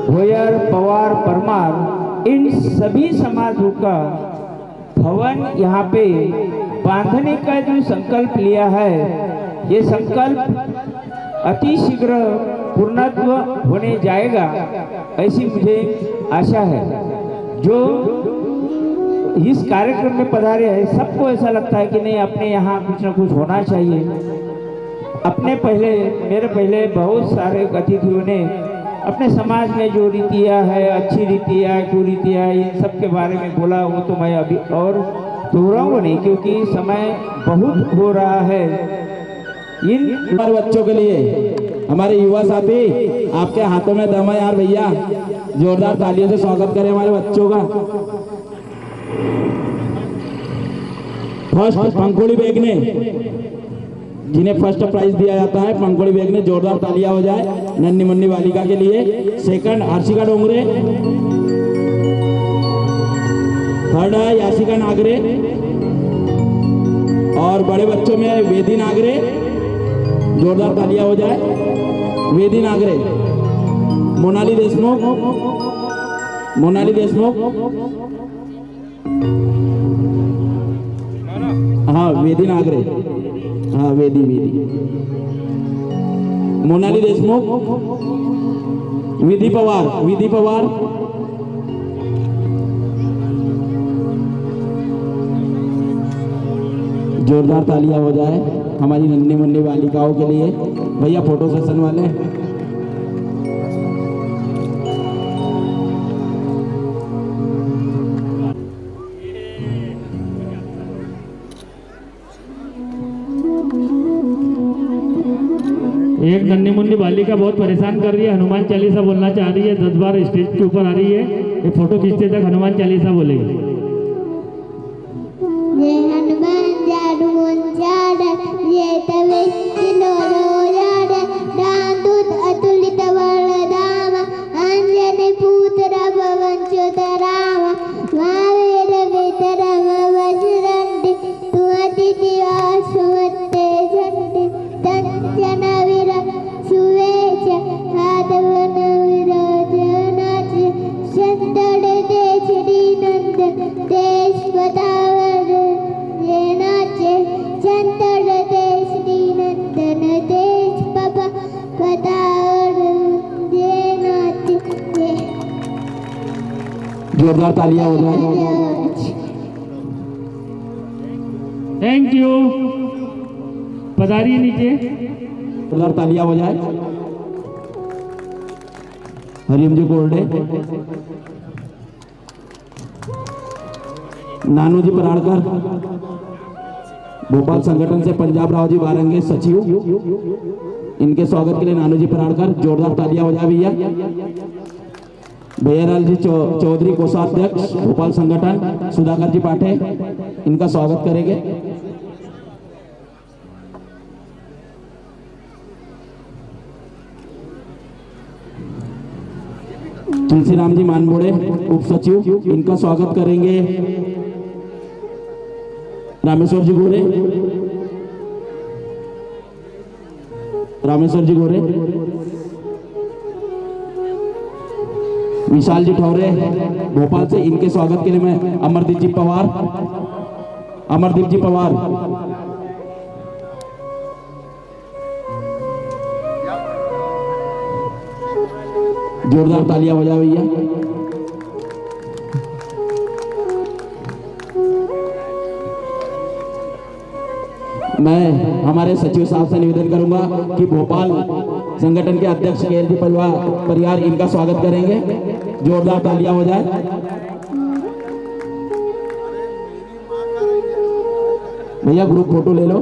भोयर, पवार, परमार, इन सभी समाजों का भवन यहाँ पे बांधने का जो संकल्प लिया है, ये संकल्प अति शीघ्र पूर्णत्व होने जाएगा, ऐसी मुझे आशा है। जो इस कार्यक्रम में पधारे हैं सबको ऐसा लगता है कि नहीं, अपने यहाँ कुछ न कुछ होना चाहिए। मेरे पहले बहुत सारे अतिथियों ने अपने समाज में जो रीतियाँ है, अच्छी रीतियाँ, कुरीतियाँ, इन सब के बारे में बोला। वो तो मैं अभी और दोहराऊंगा नहीं, क्योंकि समय बहुत हो रहा है। इन हमारे बच्चों के लिए हमारे युवा साथी, आपके हाथों में दम है यार भैया, जोरदार तालियों से स्वागत करें हमारे बच्चों का। फर्स्ट पंखुड़ी बैग ने, जिन्हें फर्स्ट प्राइज दिया जाता है, पंखुड़ी बैग ने जोरदार तालियां हो जाए नन्ही मुन्नी बालिका के लिए। सेकंड हर्षिका डोंगरे, थर्ड है याशिका नागरे, और बड़े बच्चों में वेदी नागरे, जोरदार तालियां हो जाए। वेदी नागरे, मोनाली देशमुख, मोनाली देशमुख, हाँ वेदी नागरे, हाँ वेदी, मोनाली देशमुख, विधि पवार, विधि पवार, जोरदार तालियां हो जाए हमारी नन्ही मुन्नी बालिकाओं के लिए। भैया फोटो सेशन वाले, एक नन्ही मुन्नी बालिका बहुत परेशान कर रही है, हनुमान चालीसा बोलना चाह रही है, 10 बार स्टेज के ऊपर आ रही है। ये फोटो खींचते तक हनुमान चालीसा बोलेगी। ये हनुमान जादून जाड़ा, ये तवे किलोरो जाड़ा, दांतुत अतुलित वरदामा, अंजनी पुत्र भवन चोतरामा, महावीर वितरम वज्रंडी, तुअति दिवासुमते झंडी, तंजन वीर सुवेच, हादवन विराजनाच, चंदड़ देश दीनंदन, देश बतावर ये नाचे, चंदड़ देश दीनंदन, देश बाबा बतावर ये नाचे। जोरदार तालियां हो जाए। Thank you. पधारिए नीचे, जोरदार तालियां हो जाए। हरिओम जी कोरडे, नानू जी पराड़कर, भोपाल संगठन से पंजाब राव जी बारंगे सचिव, इनके स्वागत के लिए नानू जी पराड़कर, जोरदार तालियां हो जाए भैया। भैयालाल जी चौधरी कोषाध्यक्ष भोपाल संगठन, सुधाकर जी पाठे, इनका स्वागत करेंगे। तुलसीराम जी मानबोड़े उप सचिव, इनका स्वागत करेंगे। रामेश्वर जी गोरे, रामेश्वर जी गोरे, विशाल जी ठौरे भोपाल से, इनके स्वागत के लिए मैं अमरदीप जी पवार, अमरदीप जी पवार, जोरदार तालियां बजा भैया। मैं हमारे सचिव साहब से निवेदन करूंगा कि भोपाल संगठन के अध्यक्ष केएल जी परिवार, इनका स्वागत करेंगे। जोरदार तालियां हो जाए। भैया ग्रुप फोटो ले लो।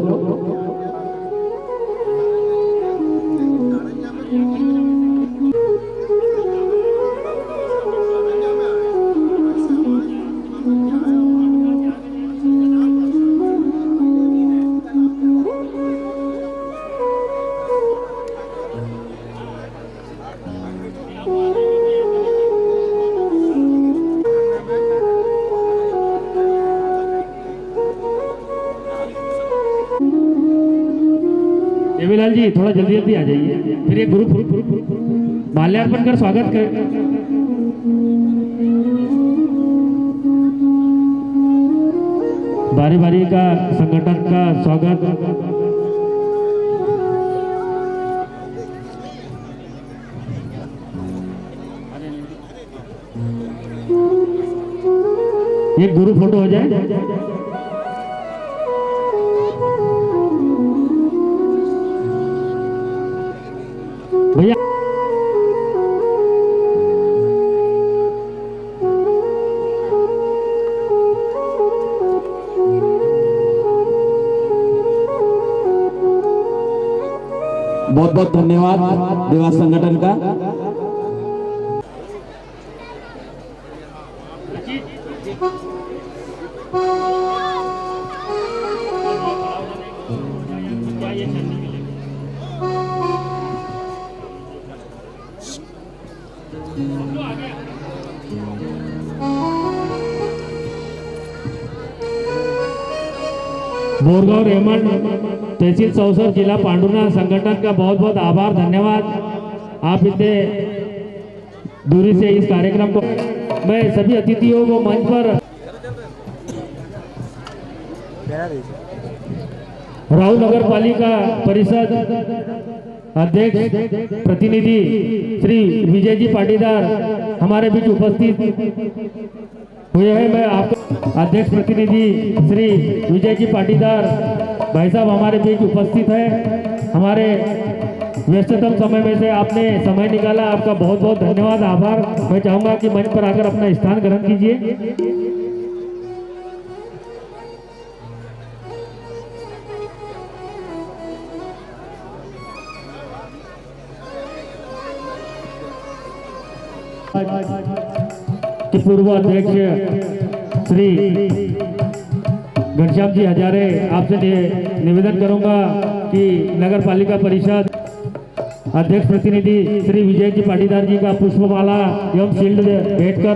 देवीलाल जी थोड़ा जल्दी जल्दी आ जाइए, फिर ये ग्रुप माल्यार्पण कर स्वागत कर। बारी बारी का संगठन का स्वागत। एक गुरु फोटो हो जाए। भैया बहुत बहुत धन्यवाद देवास संगठन का। बोरगांव रेमंड तहसील सौसर जिला पांडुना संगठन का बहुत बहुत आभार धन्यवाद। आप इतने दूरी से इस कार्यक्रम को, मैं सभी अतिथियों को मंच पर राहुल नगर पालिका परिषद अध्यक्ष प्रतिनिधि श्री विजय जी पाटीदार हमारे बीच उपस्थित हुए हैं। मैं आपको अध्यक्ष प्रतिनिधि श्री विजय जी पाटीदार भाई साहब हमारे बीच उपस्थित है। हमारे व्यस्ततम समय में से आपने समय निकाला, आपका बहुत बहुत धन्यवाद आभार। मैं चाहूंगा कि मंच पर आकर अपना स्थान ग्रहण कीजिए। कि पूर्व अध्यक्ष श्री घनश्याम जी हजारे आपसे निवेदन करूंगा कि नगर पालिका परिषद अध्यक्ष प्रतिनिधि श्री विजय जी पाटीदार जी का पुष्पमाला एवं शील्ड भेंट कर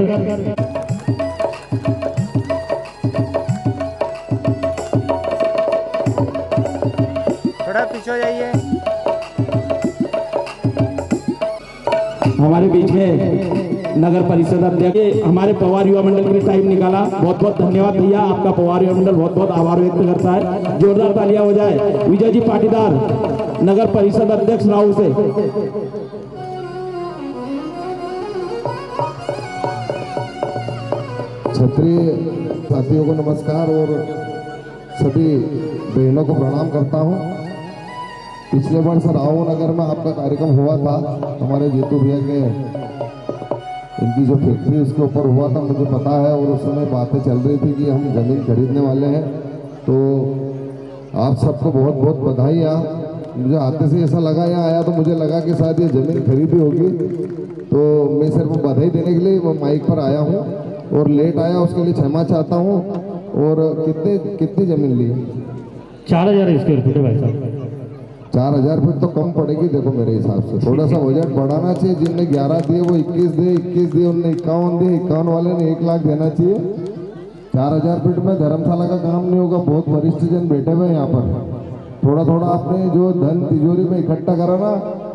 थोड़ा पीछे जाइए। हमारे बीच में नगर परिषद अध्यक्ष हमारे पवार युवा मंडल के लिए टाइम निकाला, बहुत बहुत धन्यवाद भैया। आपका पवार युवा मंडल बहुत बहुत आभार व्यक्त करता है। जोरदार तालियां हो जाए विजय जी पाटीदार नगर परिषद अध्यक्ष राहुल से। क्षत्रिय साथियों को नमस्कार और सभी बहनों को प्रणाम करता हूं। पिछले वर्ष राव नगर में आपका कार्यक्रम हुआ था, हमारे जीतू भैया के इनकी जो फैक्ट्री उसके ऊपर हुआ था, मुझे पता है। और उस समय बातें चल रही थी कि हम ज़मीन खरीदने वाले हैं। तो आप सबको बहुत बहुत बधाइयाँ। मुझे आते से ऐसा लगा, यहाँ आया तो मुझे लगा कि शायद ये ज़मीन खरीदी होगी, तो मैं सिर्फ बधाई देने के लिए माइक पर आया हूँ और लेट आया, उसके लिए क्षमा चाहता हूँ। और कितनी ज़मीन ली? 4000 स्क्वायर फीट है भाई साहब। 4000 फीट तो कम पड़ेगी। देखो मेरे हिसाब से थोड़ा सा बजट बढ़ाना चाहिए। जिनने 11 दिए वो 21 दिए, 21 दिए उनने 51 दिए, 51 वाले ने 1 लाख देना चाहिए। 4000 फीट में धर्मशाला का काम नहीं होगा। बहुत वरिष्ठ जन बैठे हुए हैं यहाँ पर। थोड़ा थोड़ा आपने जो धन तिजोरी में इकट्ठा करा ना,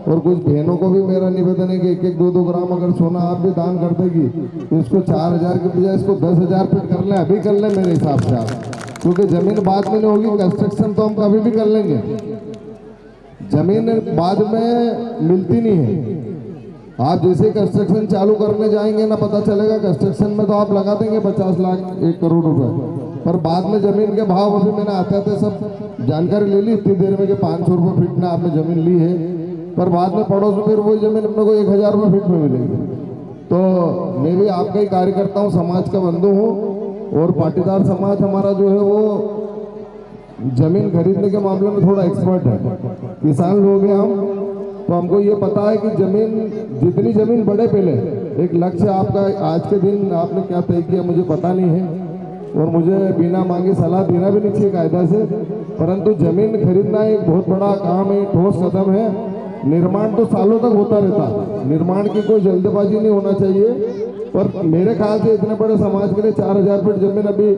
और कुछ बहनों को भी मेरा निवेदन है कि 1-1, 2-2 ग्राम अगर सोना आप भी दान कर देगी तो इसको 4000 के बजाय इसको 10,000 फीट कर लें। अभी कर लें मेरे हिसाब से आप, क्योंकि ज़मीन बाद में नहीं होगी। कंस्ट्रक्शन तो हम कभी भी कर लेंगे, जमीन बाद में मिलती नहीं है। आप जैसे कंस्ट्रक्शन चालू करने जाएंगे ना, पता चलेगा कंस्ट्रक्शन में तो आप लगा देंगे 50 लाख 1 करोड़ रुपए, पर बाद में जमीन के भाव, अभी मैंने आते आते सब जानकारी ले ली इतनी देर में कि 500 रुपये फीट में आपने जमीन ली है, पर बाद में पड़ोस में फिर वही जमीन अपने को 1000 रुपये फीट में मिलेगी। तो मैं भी आपका ही कार्यकर्ता हूँ, समाज का बंधु हूँ। और पाटीदार समाज हमारा जो है वो जमीन खरीदने के मामले में थोड़ा एक्सपर्ट है। किसान लोग हैं हम, तो हमको ये पता है कि जमीन जितनी जमीन बढ़े, पहले एक लक्ष्य आपका आज के दिन आपने क्या तय किया मुझे पता नहीं है, और मुझे बिना मांगे सलाह देना भी नहीं चाहिए कायदा से, परंतु जमीन खरीदना एक बहुत बड़ा काम है, ठोस कदम है। निर्माण तो सालों तक होता रहता, निर्माण की कोई जल्दबाजी नहीं होना चाहिए। पर मेरे ख्याल से इतने बड़े समाज के लिए 4000 फीट जमीन, अभी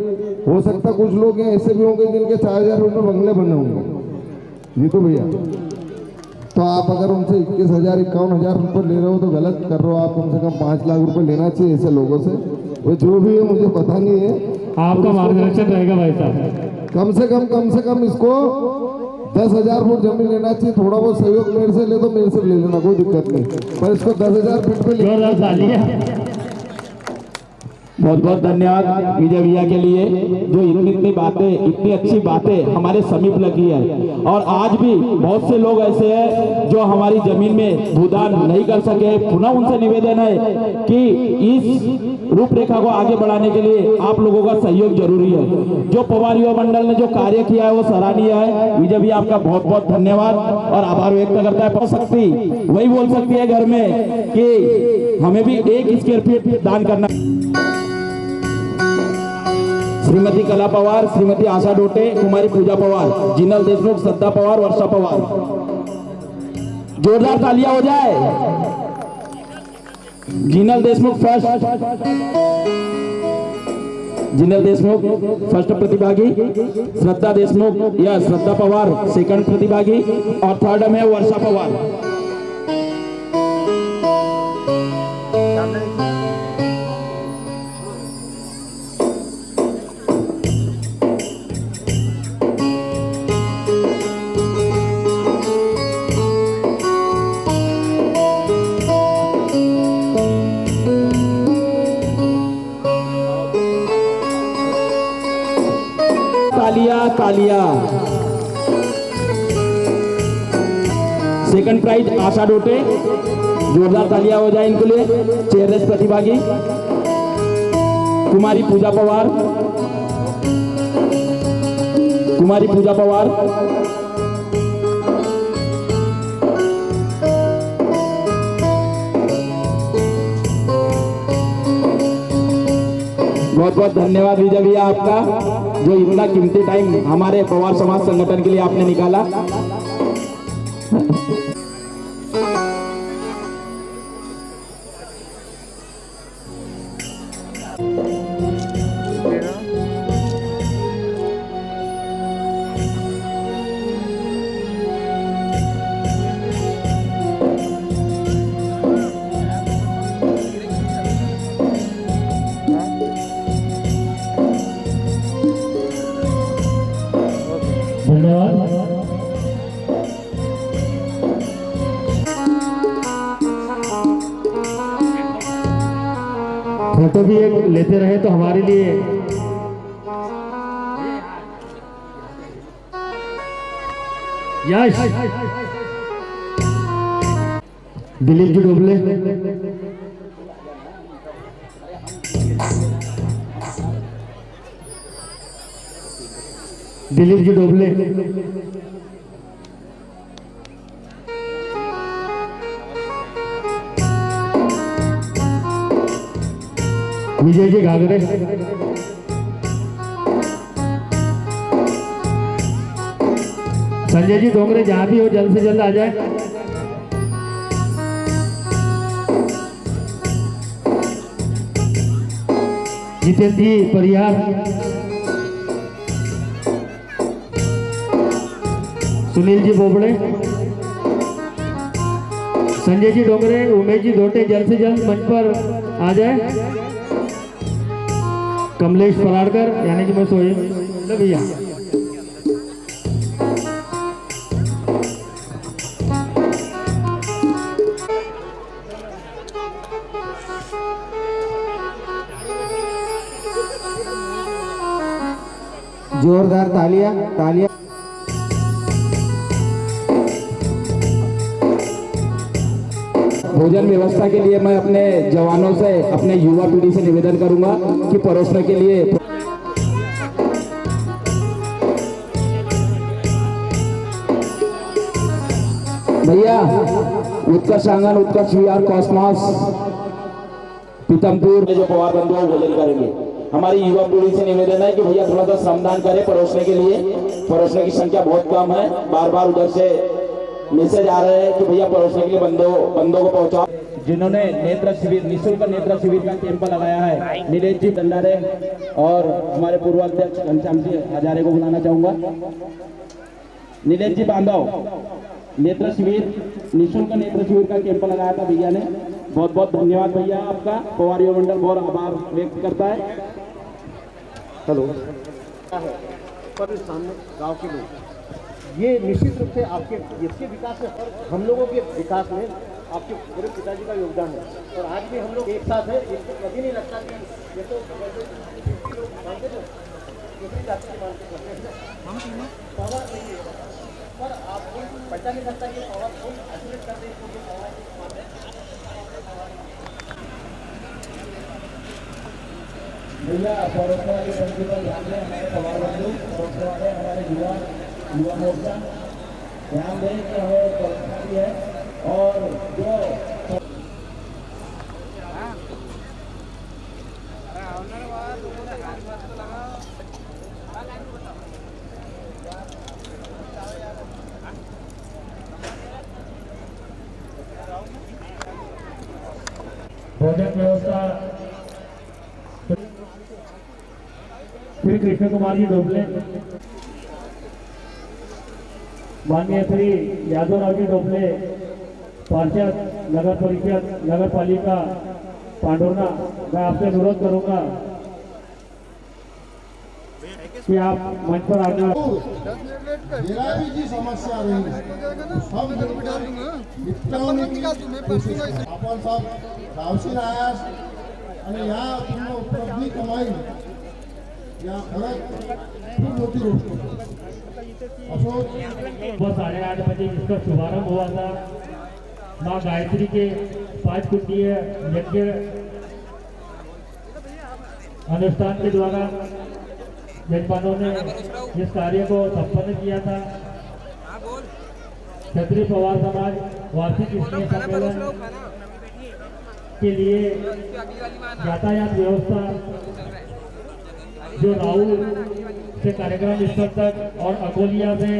हो सकता कुछ लोग हैं ऐसे भी होंगे जिनके 4000 फीट में बंगले बने होंगे। जी तो भैया तो आप अगर उनसे 21,000 51,000 रुपये ले रहे हो तो गलत कर रहे हो। आप कम से कम 5 लाख रुपए लेना चाहिए ऐसे लोगों से। वो जो भी है मुझे पता नहीं है, आपका मार्गदर्शन रहेगा भाई साहब। कम से कम इसको 10,000 फुट जमीन लेना चाहिए। थोड़ा बहुत सहयोग मेरे से ले तो मेरे से ले लेना, कोई दिक्कत नहीं, पर इसको 10,000 फीट पे ले। बहुत बहुत धन्यवाद विजय भैया के लिए, जो इतनी बातें, इतनी अच्छी बातें हमारे समीप लगी है। और आज भी बहुत से लोग ऐसे हैं जो हमारी जमीन में भूदान नहीं कर सके। पुनः उनसे निवेदन है कि इस रूपरेखा को आगे बढ़ाने के लिए आप लोगों का सहयोग जरूरी है। जो पवार युवा मंडल ने जो कार्य किया है वो सराहनीय है। विजय भैया आपका बहुत बहुत धन्यवाद और आभार व्यक्त करता है। शक्ति वही बोल सकती है घर में कि हमें भी 1 स्क्वायर फीट दान करना। श्रीमती कला पवार, श्रीमती आशा डोटे, कुमारी पूजा पवार, जिनल देशमुख, श्रद्धा पवार, वर्षा पवार, जोरदार तालियां हो जाए। जिनल देशमुख फर्स्ट, जिनल देशमुख फर्स्ट प्रतिभागी, श्रद्धा देशमुख या श्रद्धा पवार सेकंड प्रतिभागी और थर्ड में वर्षा पवार। तालिया। सेकंड प्राइज आशा डोटे, जोरदार तालियां हो जाए इनके लिए। चेयरलेस प्रतिभागी कुमारी पूजा पवार, कुमारी पूजा पवार, बहुत बहुत धन्यवाद विजय भैया आपका, जो इतना कीमती टाइम हमारे पवार समाज संगठन के लिए आपने निकाला। फोटो भी एक लेते रहे तो हमारे लिए यश। दिलीप जी डोबले, दिलीप जी डोबले, विजय जी घाघरे, संजय जी डोंगरे, जहां भी हो जल्द से जल्द आ जाए। जितेंद्र जी परिहार, सुनील जी बोबड़े, संजय जी डोंगरे, उमेश जी धोटे जल्द से जल्द मंच पर आ जाए। कमलेश फराड़कर यानी कि मैं सोए भैया, जोरदार तालियां तालियां। भोजन व्यवस्था के लिए मैं अपने जवानों से, अपने युवा पीढ़ी से निवेदन करूंगा कि परोसने के लिए भैया उत्कर्ष आंगन, उत्कर्ष विहार, कॉस्मॉस, पीतमपुर में जो पवार बंधु हैं भोजन करेंगे। हमारी युवा पीढ़ी से निवेदन है कि भैया थोड़ा सा श्रमदान करें परोसने के लिए। परोसने की संख्या बहुत कम है, बार बार उधर से मैसेज आ रहे हैं कि भैया परोसने के लिए बंदों को पहुंचाओ। जिन्होंने नेत्र शिविर, निःशुल्क नेत्र शिविर का कैंप लगाया है, नीलेश जी भंडारे और हमारे पूर्व अध्यक्ष घनश्याम जी हजारे को बुलाना चाहूंगा। नीलेश जी बांधव, नेत्र शिविर, निःशुल्क नेत्र शिविर का कैंप लगाया था भैया ने। बहुत बहुत धन्यवाद भैया आपका। पवार युवा मंडल बहुत आभार व्यक्त करता है। हेलो पर सामने गांव के लोग, ये निश्चित रूप से आपके इसके विकास में, हम लोगों के विकास में आपके पूरे पिताजी का योगदान है। और आज भी हम लोग एक साथ हैं। इसको कभी नहीं लगता कि ये तो लोग मानते थे, दूसरी जाति के मानते करते पावर नहीं है, पर आपको पता नहीं लगता कि पावर को आइसोलेट करते हैं, इसको पावर मानते हैं। भैया परोसने वाली पंक्ति पर ध्यान दें, हमारे पवार बंधु परोसने वाले हमारे युवा मोर्चा ध्यान दें कि हमें परोसना भी है। और जो भोजन व्यवस्था श्री कृष्ण कुमार जी डोबले, माननीय श्री यादव राव जी डोबले, पार्षद नगर परिषद नगर पालिका पांडुरना, मैं आपसे अनुरोध करूंगा कि आप मंच पर आकर जी समस्या रही सब आपण सब गावशी आयास आणि या पूर्ण उपलब्धी कमाई या खरंच खूप मोठी गोष्ट असो। 8:30 बजे इसका शुभारंभ हुआ था। माँ गायत्री के 5 कुंडीय यज्ञ अनुष्ठान के द्वारा यजमानों ने इस कार्य को संपन्न किया था। क्षत्रिय पवार समाज वार्षिक स्नेह सम्मेलन के लिए यातायात व्यवस्था जो राहुल से कार्यक्रम स्थल तक और अकोलिया से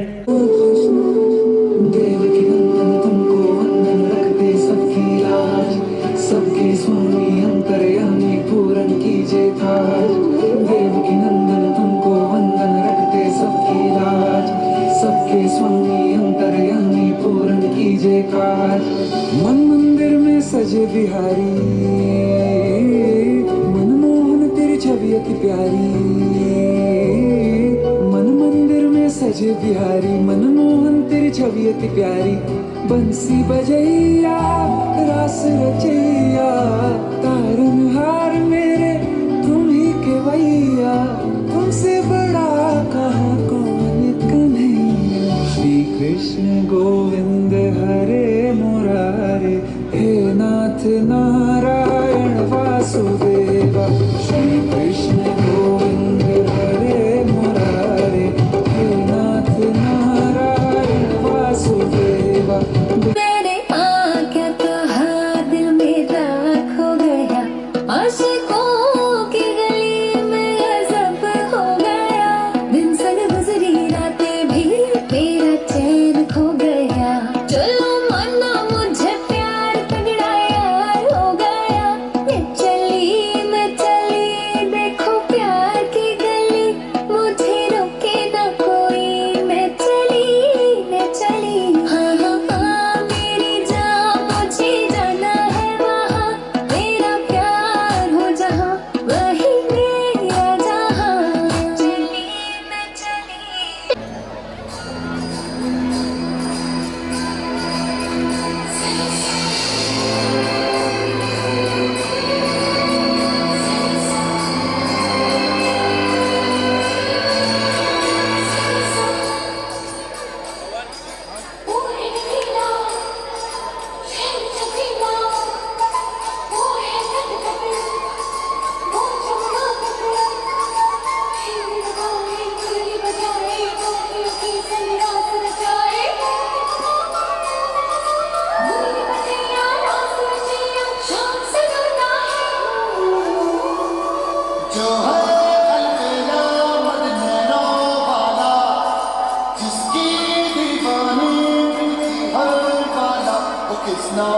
सबके स्वामी अंतर्यामी पूरन कीजिए काज। देवकी नंदन तुमको वंदन रखते सबकी लाज। सबके स्वामी अंतर्यामी पूरन कीजिए काज। मन मंदिर में सजे बिहारी, मनमोहन तेरी छवि अति प्यारी। मन मंदिर में सजे बिहारी, मनमोहन तेरी छवि अति प्यारी। बंसी बजैया रास रचैया, तारनहार मेरे तुम ही के भैया। तुमसे बड़ा कहाँ कौन कन्हैया। श्री कृष्ण गोविंद हरे मुरारे, हे नाथ नारायण वासुदेवा। श्री कृष्ण गोविंद हरे मुरारे, हे नाथ नारायण वासुदेवा। मैंने आज्ञा कहा दिल मेरा खो गया, आशिकों की गली में गजब हो गया। दिन संग गुजरी रातें भी मेरा चैन खो गया। चलो माना मुझे प्यार तगड़ा यार हो गया। मैं चली देखो प्यार की गली, मुझे रोके ना कोई। मैं चली हाँ हाँ हाँ मेरी जान, मुझे जाना है वहाँ। मेरा प्यार हो जहाँ, वही मेरा जहाँ। चली मैं चली। जो है अलविदा मदनों वाला, जिसकी दीवानी हर वाला वो किसना